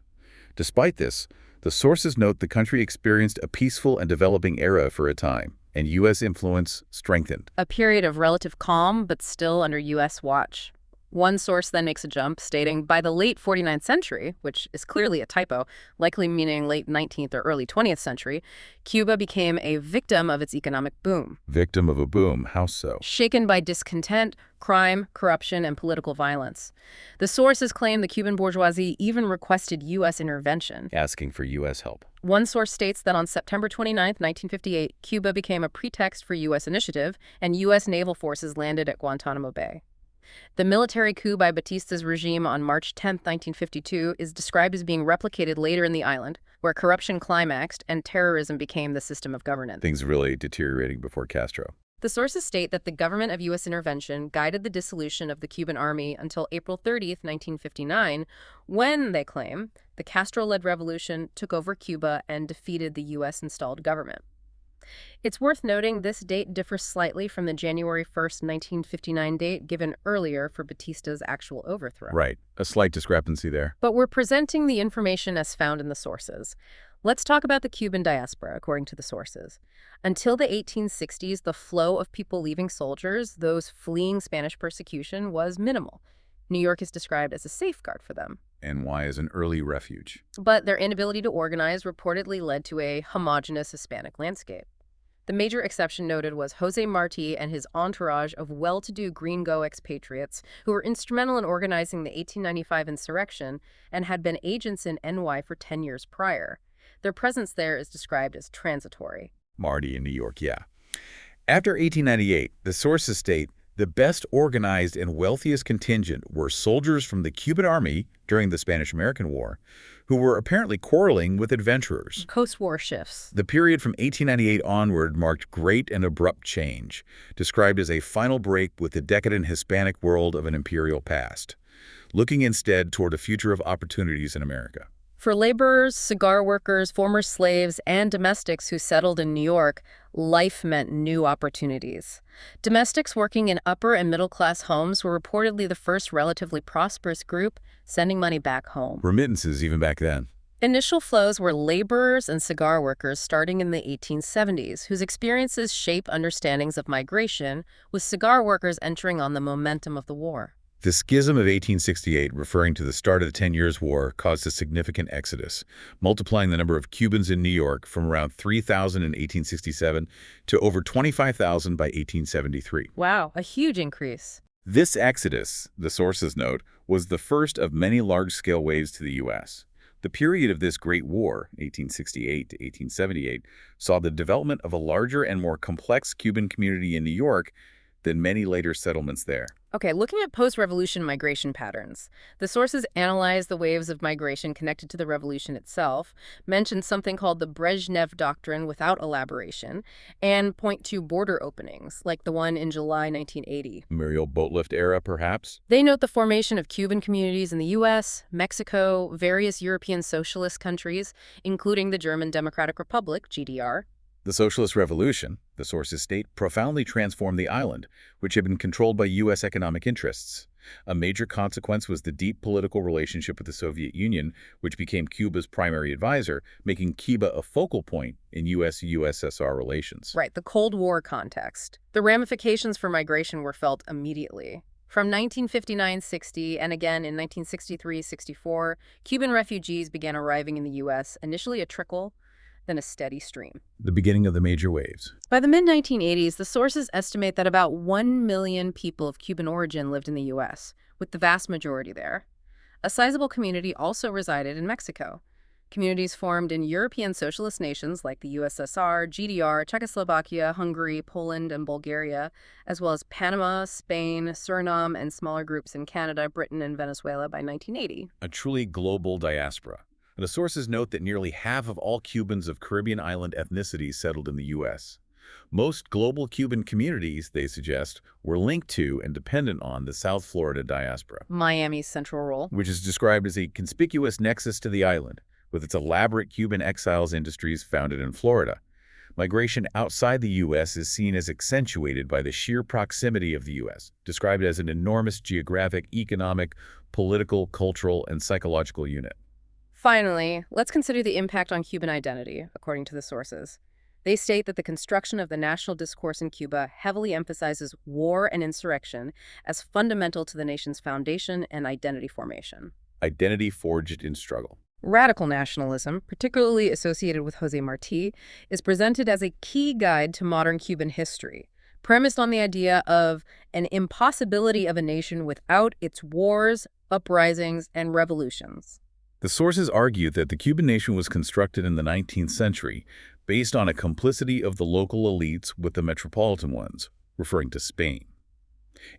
[SPEAKER 2] Despite this, the sources note the country experienced a peaceful and developing era for a time, and U.S. influence strengthened.
[SPEAKER 1] A period of relative calm, but still under U.S. watch. One source then makes a jump, stating, by the late 49th century, which is clearly a typo, likely meaning late 19th or early 20th century, Cuba became a victim of its economic boom.
[SPEAKER 2] Victim of a boom? How so?
[SPEAKER 1] Shaken by discontent, crime, corruption, and political violence. The sources claim the Cuban bourgeoisie even requested U.S. intervention,
[SPEAKER 2] Asking for U.S. help.
[SPEAKER 1] One source states that on September 29, 1958, Cuba became a pretext for U.S. initiative, and U.S. naval forces landed at Guantanamo Bay. The military coup by Batista's regime on March 10, 1952, is described as being replicated later in the island, where corruption climaxed and terrorism became the system of governance.
[SPEAKER 2] Things really deteriorating before Castro.
[SPEAKER 1] The sources state that the government of U.S. intervention guided the dissolution of the Cuban army until April 30, 1959, when, they claim, the Castro-led revolution took over Cuba and defeated the U.S.-installed government. It's worth noting this date differs slightly from the January 1, 1959 date given earlier for Batista's actual overthrow.
[SPEAKER 2] Right. A slight discrepancy there.
[SPEAKER 1] But we're presenting the information as found in the sources. Let's talk about the Cuban diaspora, according to the sources. Until the 1860s, the flow of people leaving soldiers, those fleeing Spanish persecution, was minimal. New York is described as a safeguard for them.
[SPEAKER 2] And why as an early refuge.
[SPEAKER 1] But their inability to organize reportedly led to a homogeneous Hispanic landscape. The major exception noted was Jose Marti and his entourage of well-to-do gringo expatriates who were instrumental in organizing the 1895 insurrection and had been agents in NY for 10 years prior. Their presence there is described as transitory.
[SPEAKER 2] Marty in New York, yeah. After 1898, the sources state the best organized and wealthiest contingent were soldiers from the Cuban Army during the Spanish-American War, who were apparently quarreling with adventurers.
[SPEAKER 1] Post-war shifts.
[SPEAKER 2] The period from 1898 onward marked great and abrupt change, described as a final break with the decadent Hispanic world of an imperial past, looking instead toward a future of opportunities in America.
[SPEAKER 1] For laborers, cigar workers, former slaves, and domestics who settled in New York, life meant new opportunities. Domestics working in upper and middle-class homes were reportedly the first relatively prosperous group sending money back home.
[SPEAKER 2] Remittances even back then.
[SPEAKER 1] Initial flows were laborers and cigar workers starting in the 1870s, whose experiences shape understandings of migration, with cigar workers entering on the momentum of the war.
[SPEAKER 2] The Schism of 1868, referring to the start of the 10 Years' War, caused a significant exodus, multiplying the number of Cubans in New York from around 3,000 in 1867 to over 25,000 by 1873.
[SPEAKER 1] Wow, a huge increase.
[SPEAKER 2] This exodus, the sources note, was the first of many large-scale waves to the U.S. The period of this Great War, 1868 to 1878, saw the development of a larger and more complex Cuban community in New York than many later settlements there.
[SPEAKER 1] Okay, looking at post-revolution migration patterns, the sources analyze the waves of migration connected to the revolution itself, mention something called the Brezhnev Doctrine without elaboration, and point to border openings, like the one in July 1980.
[SPEAKER 2] Muriel Boatlift era, perhaps?
[SPEAKER 1] They note the formation of Cuban communities in the U.S., Mexico, various European socialist countries, including the German Democratic Republic, GDR.
[SPEAKER 2] The Socialist Revolution, the sources state, profoundly transformed the island, which had been controlled by U.S. economic interests. A major consequence was the deep political relationship with the Soviet Union, which became Cuba's primary advisor, making Cuba a focal point in U.S.-USSR relations.
[SPEAKER 1] Right, the Cold War context. The ramifications for migration were felt immediately. From 1959-60 and again in 1963-64, Cuban refugees began arriving in the U.S., initially a trickle, then a steady stream.
[SPEAKER 2] The beginning of the major waves.
[SPEAKER 1] By the mid-1980s, the sources estimate that about 1 million people of Cuban origin lived in the U.S., with the vast majority there. A sizable community also resided in Mexico. Communities formed in European socialist nations like the USSR, GDR, Czechoslovakia, Hungary, Poland, and Bulgaria, as well as Panama, Spain, Suriname, and smaller groups in Canada, Britain, and Venezuela by 1980.
[SPEAKER 2] A truly global diaspora. The sources note that nearly half of all Cubans of Caribbean island ethnicities settled in the U.S. Most global Cuban communities, they suggest, were linked to and dependent on the South Florida diaspora,
[SPEAKER 1] Miami's central role,
[SPEAKER 2] which is described as a conspicuous nexus to the island, with its elaborate Cuban exiles industries founded in Florida. Migration outside the U.S. is seen as accentuated by the sheer proximity of the U.S., described as an enormous geographic, economic, political, cultural, and psychological unit.
[SPEAKER 1] Finally, let's consider the impact on Cuban identity, according to the sources. They state that the construction of the national discourse in Cuba heavily emphasizes war and insurrection as fundamental to the nation's foundation and identity formation.
[SPEAKER 2] Identity forged in struggle.
[SPEAKER 1] Radical nationalism, particularly associated with José Martí, is presented as a key guide to modern Cuban history, premised on the idea of an impossibility of a nation without its wars, uprisings, and revolutions.
[SPEAKER 2] The sources argue that the Cuban nation was constructed in the 19th century based on a complicity of the local elites with the metropolitan ones, referring to Spain.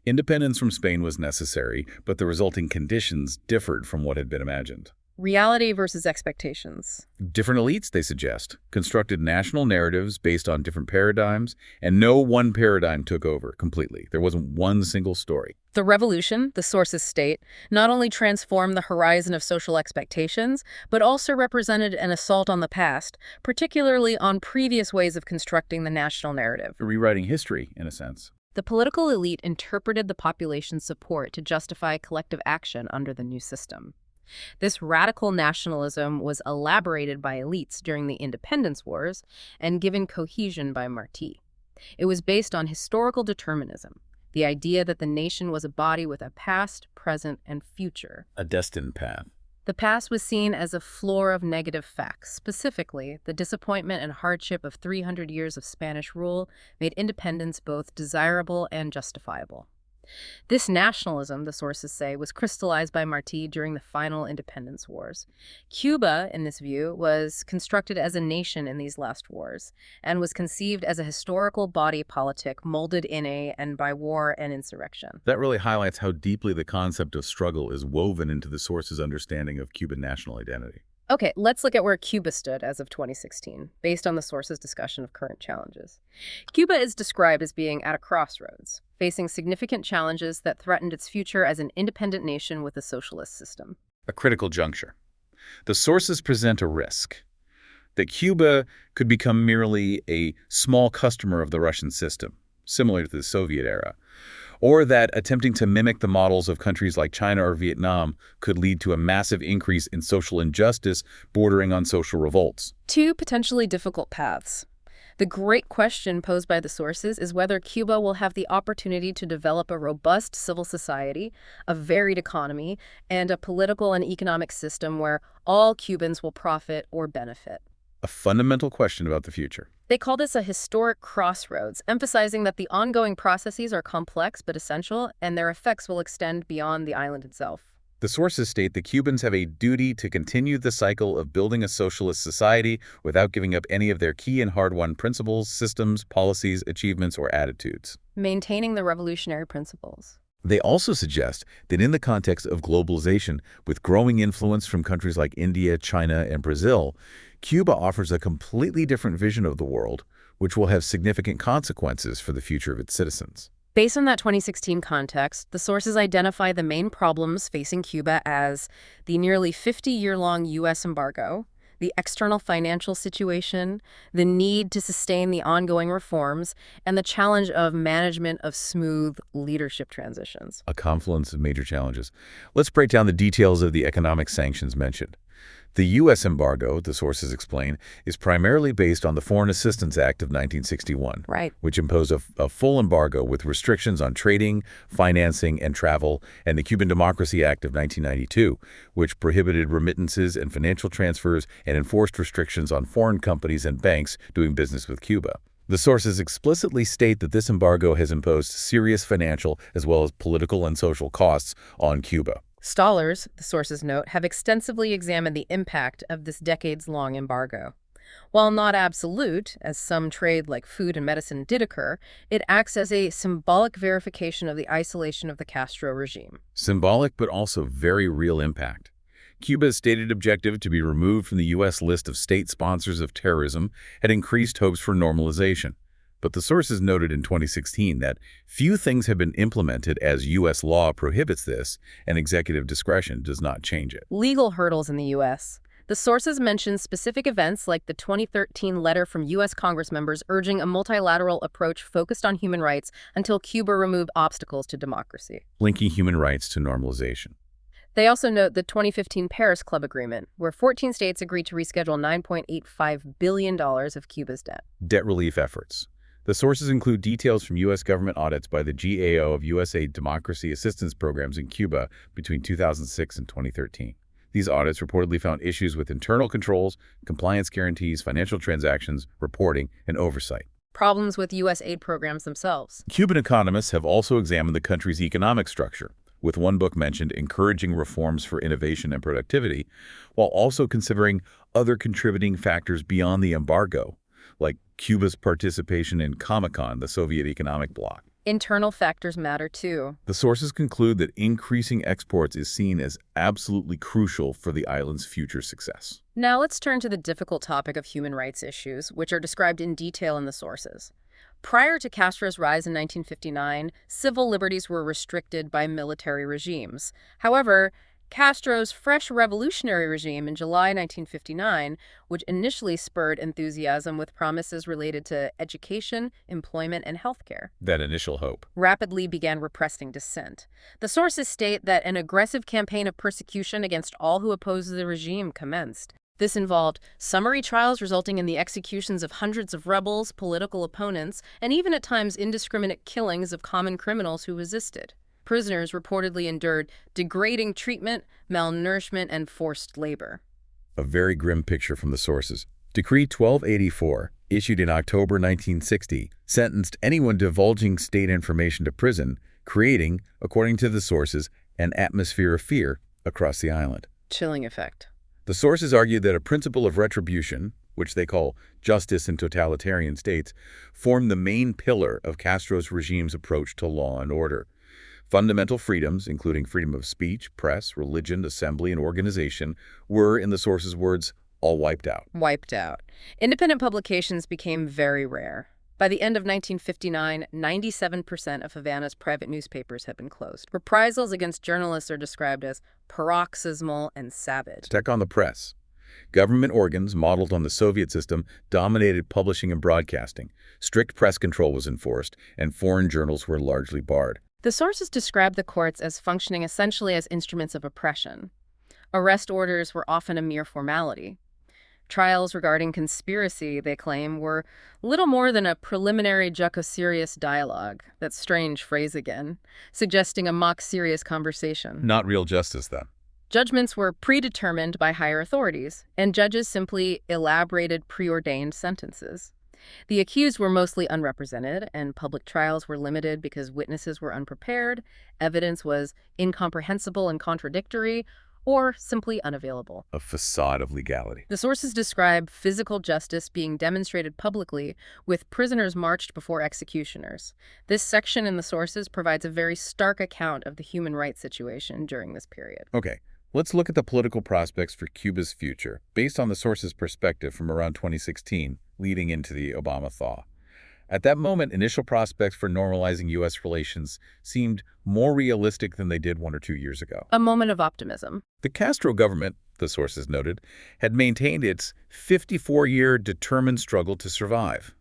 [SPEAKER 2] Independence from Spain was necessary, but the resulting conditions differed from what had been imagined.
[SPEAKER 1] Reality versus expectations.
[SPEAKER 2] Different elites, they suggest, constructed national narratives based on different paradigms, and no one paradigm took over completely. There wasn't one single story.
[SPEAKER 1] The revolution, the sources state, not only transformed the horizon of social expectations, but also represented an assault on the past, particularly on previous ways of constructing the national narrative.
[SPEAKER 2] Rewriting history, in a sense.
[SPEAKER 1] The political elite interpreted the population's support to justify collective action under the new system. This radical nationalism was elaborated by elites during the independence wars and given cohesion by Martí. It was based on historical determinism, the idea that the nation was a body with a past, present, and future.
[SPEAKER 2] A destined path.
[SPEAKER 1] The past was seen as a floor of negative facts. Specifically, the disappointment and hardship of 300 years of Spanish rule made independence both desirable and justifiable. This nationalism, the sources say, was crystallized by Martí during the final independence wars. Cuba, in this view, was constructed as a nation in these last wars and was conceived as a historical body politic molded in and by war and insurrection.
[SPEAKER 2] That really highlights how deeply the concept of struggle is woven into the source's understanding of Cuban national identity.
[SPEAKER 1] Okay, let's look at where Cuba stood as of 2016, based on the source's discussion of current challenges. Cuba is described as being at a crossroads, facing significant challenges that threatened its future as an independent nation with a socialist system.
[SPEAKER 2] A critical juncture. The sources present a risk that Cuba could become merely a small customer of the Russian system, similar to the Soviet era, or that attempting to mimic the models of countries like China or Vietnam could lead to a massive increase in social injustice bordering on social revolts.
[SPEAKER 1] Two potentially difficult paths. The great question posed by the sources is whether Cuba will have the opportunity to develop a robust civil society, a varied economy, and a political and economic system where all Cubans will profit or benefit.
[SPEAKER 2] A fundamental question about the future.
[SPEAKER 1] They call this a historic crossroads, emphasizing that the ongoing processes are complex but essential, and their effects will extend beyond the island itself.
[SPEAKER 2] The sources state that Cubans have a duty to continue the cycle of building a socialist society without giving up any of their key and hard-won principles, systems, policies, achievements, or attitudes.
[SPEAKER 1] Maintaining the revolutionary principles.
[SPEAKER 2] They also suggest that in the context of globalization, with growing influence from countries like India, China, and Brazil, Cuba offers a completely different vision of the world, which will have significant consequences for the future of its citizens.
[SPEAKER 1] Based on that 2016 context, the sources identify the main problems facing Cuba as the nearly 50-year-long U.S. embargo, the external financial situation, the need to sustain the ongoing reforms, and the challenge of management of smooth leadership transitions.
[SPEAKER 2] A confluence of major challenges. Let's break down the details of the economic sanctions mentioned. The U.S. embargo, the sources explain, is primarily based on the Foreign Assistance Act of 1961,
[SPEAKER 1] Right.
[SPEAKER 2] which imposed a full embargo with restrictions on trading, financing, and travel, and the Cuban Democracy Act of 1992, which prohibited remittances and financial transfers and enforced restrictions on foreign companies and banks doing business with Cuba. The sources explicitly state that this embargo has imposed serious financial as well as political and social costs on Cuba.
[SPEAKER 1] Scholars, the sources note, have extensively examined the impact of this decades-long embargo. While not absolute, as some trade like food and medicine did occur, it acts as a symbolic verification of the isolation of the Castro regime.
[SPEAKER 2] Symbolic, but also very real impact. Cuba's stated objective to be removed from the U.S. list of state sponsors of terrorism had increased hopes for normalization. But the sources noted in 2016 that few things have been implemented as U.S. law prohibits this, and executive discretion does not change it.
[SPEAKER 1] Legal hurdles in the U.S. The sources mention specific events like the 2013 letter from U.S. Congress members urging a multilateral approach focused on human rights until Cuba removed obstacles to democracy.
[SPEAKER 2] Linking human rights to normalization.
[SPEAKER 1] They also note the 2015 Paris Club Agreement, where 14 states agreed to reschedule $9.85 billion of Cuba's debt.
[SPEAKER 2] Debt relief efforts. The sources include details from U.S. government audits by the GAO of USAID democracy assistance programs in Cuba between 2006 and 2013. These audits reportedly found issues with internal controls, compliance guarantees, financial transactions, reporting, and oversight.
[SPEAKER 1] Problems with U.S. aid programs themselves.
[SPEAKER 2] Cuban economists have also examined the country's economic structure, with one book mentioned encouraging reforms for innovation and productivity, while also considering other contributing factors beyond the embargo, like Cuba's participation in Comecon, the Soviet economic bloc.
[SPEAKER 1] Internal factors matter too.
[SPEAKER 2] The sources conclude that increasing exports is seen as absolutely crucial for the island's future success.
[SPEAKER 1] Now let's turn to the difficult topic of human rights issues, which are described in detail in the sources. Prior to Castro's rise in 1959, civil liberties were restricted by military regimes. However, Castro's fresh revolutionary regime in July 1959, which initially spurred enthusiasm with promises related to education, employment, and healthcare,
[SPEAKER 2] That initial hope.
[SPEAKER 1] rapidly began repressing dissent. The sources state that an aggressive campaign of persecution against all who opposed the regime commenced. This involved summary trials resulting in the executions of hundreds of rebels, political opponents, and even at times indiscriminate killings of common criminals who resisted. Prisoners reportedly endured degrading treatment, malnourishment, and forced labor.
[SPEAKER 2] A very grim picture from the sources. Decree 1284, issued in October 1960, sentenced anyone divulging state information to prison, creating, according to the sources, an atmosphere of fear across the island.
[SPEAKER 1] Chilling effect.
[SPEAKER 2] The sources argued that a principle of retribution, which they call justice in totalitarian states, formed the main pillar of Castro's regime's approach to law and order. Fundamental freedoms, including freedom of speech, press, religion, assembly, and organization, were, in the sources' words, all wiped out.
[SPEAKER 1] Wiped out. Independent publications became very rare. By the end of 1959, 97% of Havana's private newspapers had been closed. Reprisals against journalists are described as paroxysmal and savage.
[SPEAKER 2] Attack on the press. Government organs, modeled on the Soviet system, dominated publishing and broadcasting. Strict press control was enforced, and foreign journals were largely barred.
[SPEAKER 1] The sources describe the courts as functioning essentially as instruments of oppression. Arrest orders were often a mere formality. Trials regarding conspiracy, they claim, were little more than a preliminary juco-serious dialogue, that strange phrase again, suggesting a mock-serious conversation.
[SPEAKER 2] Not real justice, then.
[SPEAKER 1] Judgments were predetermined by higher authorities, and judges simply elaborated preordained sentences. The accused were mostly unrepresented, and public trials were limited because witnesses were unprepared, evidence was incomprehensible and contradictory, or simply unavailable.
[SPEAKER 2] A facade of legality.
[SPEAKER 1] The sources describe physical justice being demonstrated publicly, with prisoners marched before executioners. This section in the sources provides a very stark account of the human rights situation during this period.
[SPEAKER 2] Okay, let's look at the political prospects for Cuba's future, based on the source's perspective from around 2016, leading into the Obama thaw. At that moment, initial prospects for normalizing U.S. relations seemed more realistic than they did 1 or 2 years ago.
[SPEAKER 1] A moment of optimism.
[SPEAKER 2] The Castro government, the sources noted, had maintained its 54-year determined struggle to survive.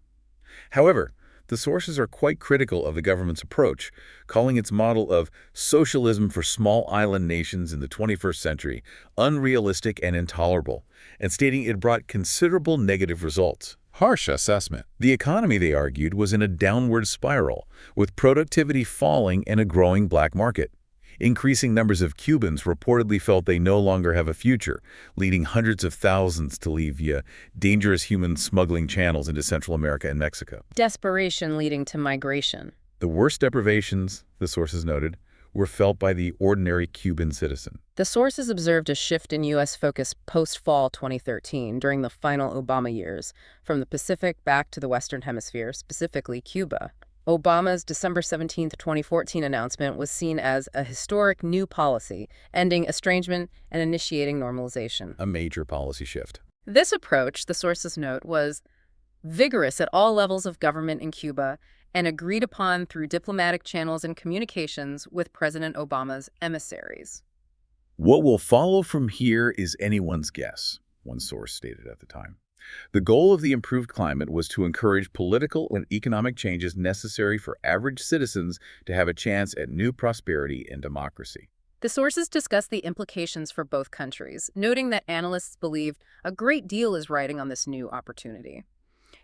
[SPEAKER 2] However, the sources are quite critical of the government's approach, calling its model of socialism for small island nations in the 21st century unrealistic and intolerable, and stating it brought considerable negative results. Harsh assessment. The economy, they argued, was in a downward spiral, with productivity falling and a growing black market. Increasing numbers of Cubans reportedly felt they no longer have a future, leading hundreds of thousands to leave via dangerous human smuggling channels into Central America and Mexico.
[SPEAKER 1] Desperation leading to migration.
[SPEAKER 2] The worst deprivations, the sources noted, were felt by the ordinary Cuban citizen.
[SPEAKER 1] The sources observed a shift in U.S. focus post-fall 2013 during the final Obama years, from the Pacific back to the Western Hemisphere, specifically Cuba. Obama's December 17, 2014 announcement was seen as a historic new policy, ending estrangement and initiating normalization.
[SPEAKER 2] A major policy shift.
[SPEAKER 1] This approach, the sources note, was vigorous at all levels of government in Cuba and agreed upon through diplomatic channels and communications with President Obama's emissaries.
[SPEAKER 2] What will follow from here is anyone's guess, one source stated at the time. The goal of the improved climate was to encourage political and economic changes necessary for average citizens to have a chance at new prosperity and democracy.
[SPEAKER 1] The sources discuss the implications for both countries, noting that analysts believed a great deal is riding on this new opportunity.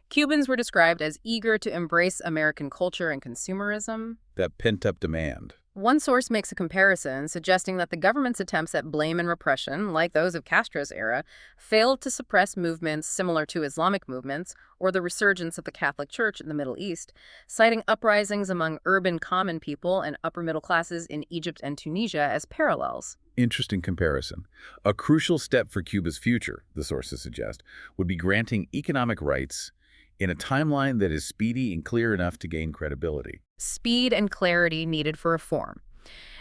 [SPEAKER 1] Cubans were described as eager to embrace American culture and consumerism.
[SPEAKER 2] That pent-up demand.
[SPEAKER 1] One source makes a comparison, suggesting that the government's attempts at blame and repression, like those of Castro's era, failed to suppress movements similar to Islamic movements or the resurgence of the Catholic Church in the Middle East, citing uprisings among urban common people and upper middle classes in Egypt and Tunisia as parallels.
[SPEAKER 2] Interesting comparison. A crucial step for Cuba's future, the sources suggest, would be granting economic rights in a timeline that is speedy and clear enough to gain credibility.
[SPEAKER 1] Speed and clarity needed for reform.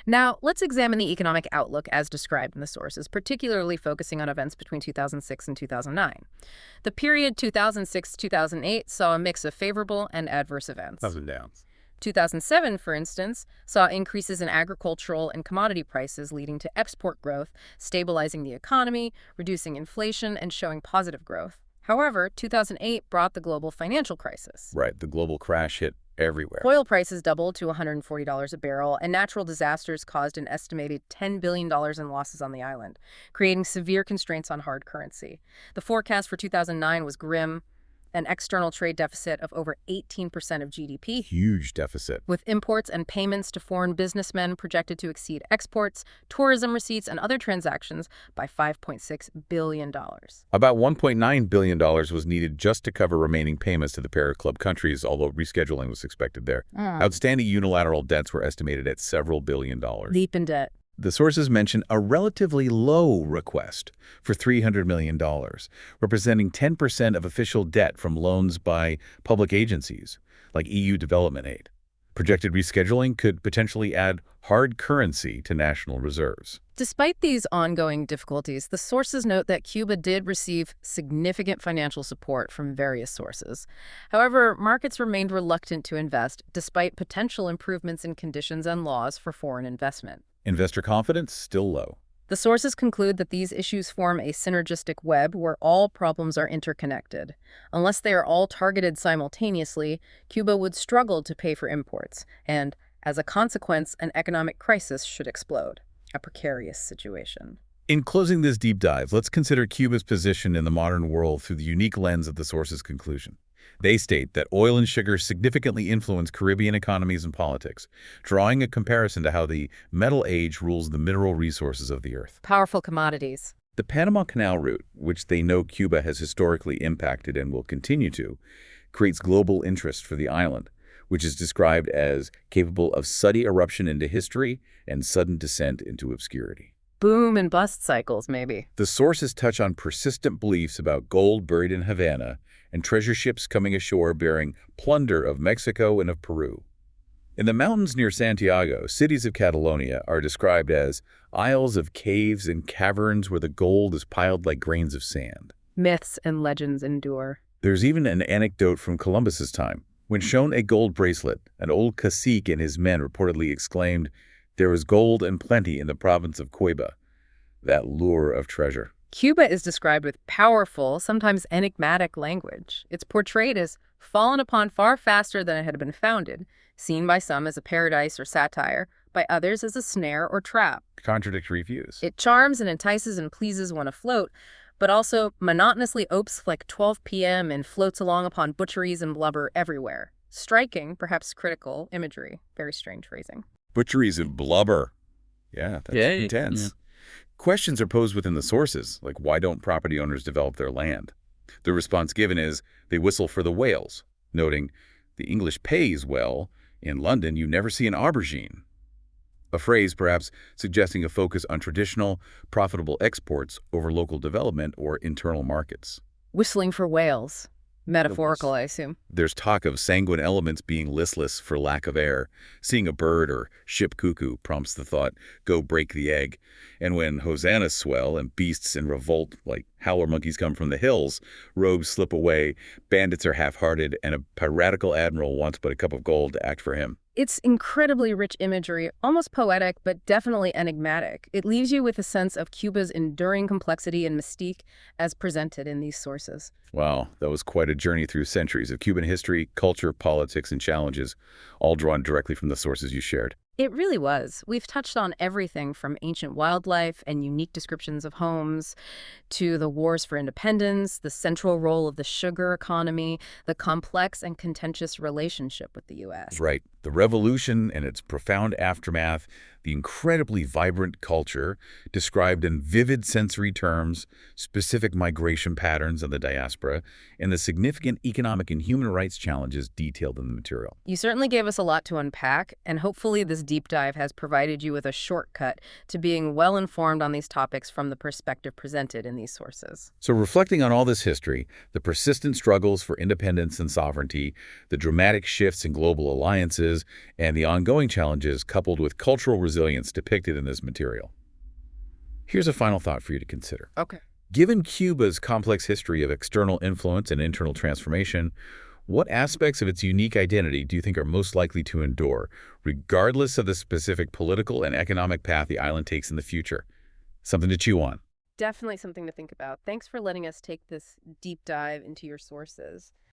[SPEAKER 1] Now, let's examine the economic outlook as described in the sources, particularly focusing on events between 2006 and 2009. The period 2006-2008 saw a mix of favorable and adverse events.
[SPEAKER 2] Ups and downs.
[SPEAKER 1] 2007, for instance, saw increases in agricultural and commodity prices leading to export growth, stabilizing the economy, reducing inflation, and showing positive growth. However, 2008 brought the global financial crisis.
[SPEAKER 2] Right, the global crash hit everywhere.
[SPEAKER 1] Oil prices doubled to $140 a barrel, and natural disasters caused an estimated $10 billion in losses on the island, creating severe constraints on hard currency. The forecast for 2009 was grim, an external trade deficit of over 18% of GDP.
[SPEAKER 2] Huge deficit.
[SPEAKER 1] With imports and payments to foreign businessmen projected to exceed exports, tourism receipts, and other transactions by $5.6 billion.
[SPEAKER 2] About $1.9 billion was needed just to cover remaining payments to the parent club countries, although rescheduling was expected there. Outstanding unilateral debts were estimated at several $billion.
[SPEAKER 1] Deep in debt.
[SPEAKER 2] The sources mention a relatively low request for $300 million, representing 10% of official debt from loans by public agencies, like EU development aid. Projected rescheduling could potentially add hard currency to national reserves.
[SPEAKER 1] Despite these ongoing difficulties, the sources note that Cuba did receive significant financial support from various sources. However, markets remained reluctant to invest, despite potential improvements in conditions and laws for foreign investment.
[SPEAKER 2] Investor confidence still low.
[SPEAKER 1] The sources conclude that these issues form a synergistic web where all problems are interconnected. Unless they are all targeted simultaneously, Cuba would struggle to pay for imports, and, as a consequence, an economic crisis should explode. A precarious situation.
[SPEAKER 2] In closing this deep dive, let's consider Cuba's position in the modern world through the unique lens of the source's conclusion. They state that oil and sugar significantly influence Caribbean economies and politics, drawing a comparison to how the Metal Age rules the mineral resources of the earth.
[SPEAKER 1] Powerful commodities.
[SPEAKER 2] The Panama Canal route, which they know Cuba has historically impacted and will continue to, creates global interest for the island, which is described as capable of sudden eruption into history and sudden descent into obscurity.
[SPEAKER 1] Boom and bust cycles, maybe.
[SPEAKER 2] The sources touch on persistent beliefs about gold buried in Havana and treasure ships coming ashore bearing plunder of Mexico and of Peru. In the mountains near Santiago, cities of Catalonia are described as isles of caves and caverns where the gold is piled like grains of sand.
[SPEAKER 1] Myths and legends endure.
[SPEAKER 2] There's even an anecdote from Columbus's time. When shown a gold bracelet, an old cacique and his men reportedly exclaimed, "There is gold and plenty in the province of Cuba," that lure of treasure.
[SPEAKER 1] Cuba is described with powerful, sometimes enigmatic language. It's portrayed as fallen upon far faster than it had been founded, seen by some as a paradise or satire, by others as a snare or trap.
[SPEAKER 2] Contradictory views.
[SPEAKER 1] It charms and entices and pleases when afloat, but also monotonously opes like 12 p.m. and floats along upon butcheries and blubber everywhere. Striking, perhaps critical, imagery. Very strange phrasing.
[SPEAKER 2] Butcheries and blubber. Yeah, that's
[SPEAKER 3] Yeah,
[SPEAKER 2] intense.
[SPEAKER 3] yeah.
[SPEAKER 2] Questions are posed within the sources, like why don't property owners develop their land? The response given is they whistle for the whales, noting the English pays well. In London, you never see an aubergine. A phrase perhaps suggesting a focus on traditional, profitable exports over local development or internal markets.
[SPEAKER 1] Whistling for whales. Metaphorical, I assume.
[SPEAKER 2] There's talk of sanguine elements being listless for lack of air. Seeing a bird or ship cuckoo prompts the thought, go break the egg. And when hosannas swell and beasts in revolt like howler monkeys come from the hills, robes slip away, bandits are half-hearted, and a piratical admiral wants but a cup of gold to act for him.
[SPEAKER 1] It's incredibly rich imagery, almost poetic, but definitely enigmatic. It leaves you with a sense of Cuba's enduring complexity and mystique as presented in these sources.
[SPEAKER 2] Wow, that was quite a journey through centuries of Cuban history, culture, politics, and challenges, all drawn directly from the sources you shared.
[SPEAKER 1] It really was. We've touched on everything from ancient wildlife and unique descriptions of homes to the wars for independence, the central role of the sugar economy, the complex and contentious relationship with the U.S.
[SPEAKER 2] Right. The revolution and its profound aftermath, the incredibly vibrant culture described in vivid sensory terms, specific migration patterns of the diaspora, and the significant economic and human rights challenges detailed in the material.
[SPEAKER 1] You certainly gave us a lot to unpack, and hopefully this deep dive has provided you with a shortcut to being well informed on these topics from the perspective presented in these sources.
[SPEAKER 2] So reflecting on all this history, the persistent struggles for independence and sovereignty, the dramatic shifts in global alliances, and the ongoing challenges coupled with cultural resilience depicted in this material. Here's a final thought for you to consider.
[SPEAKER 1] Okay.
[SPEAKER 2] Given Cuba's complex history of external influence and internal transformation, what aspects of its unique identity do you think are most likely to endure, regardless of the specific political and economic path the island takes in the future? Something to chew on.
[SPEAKER 1] Definitely something to think about. Thanks for letting us take this deep dive into your sources.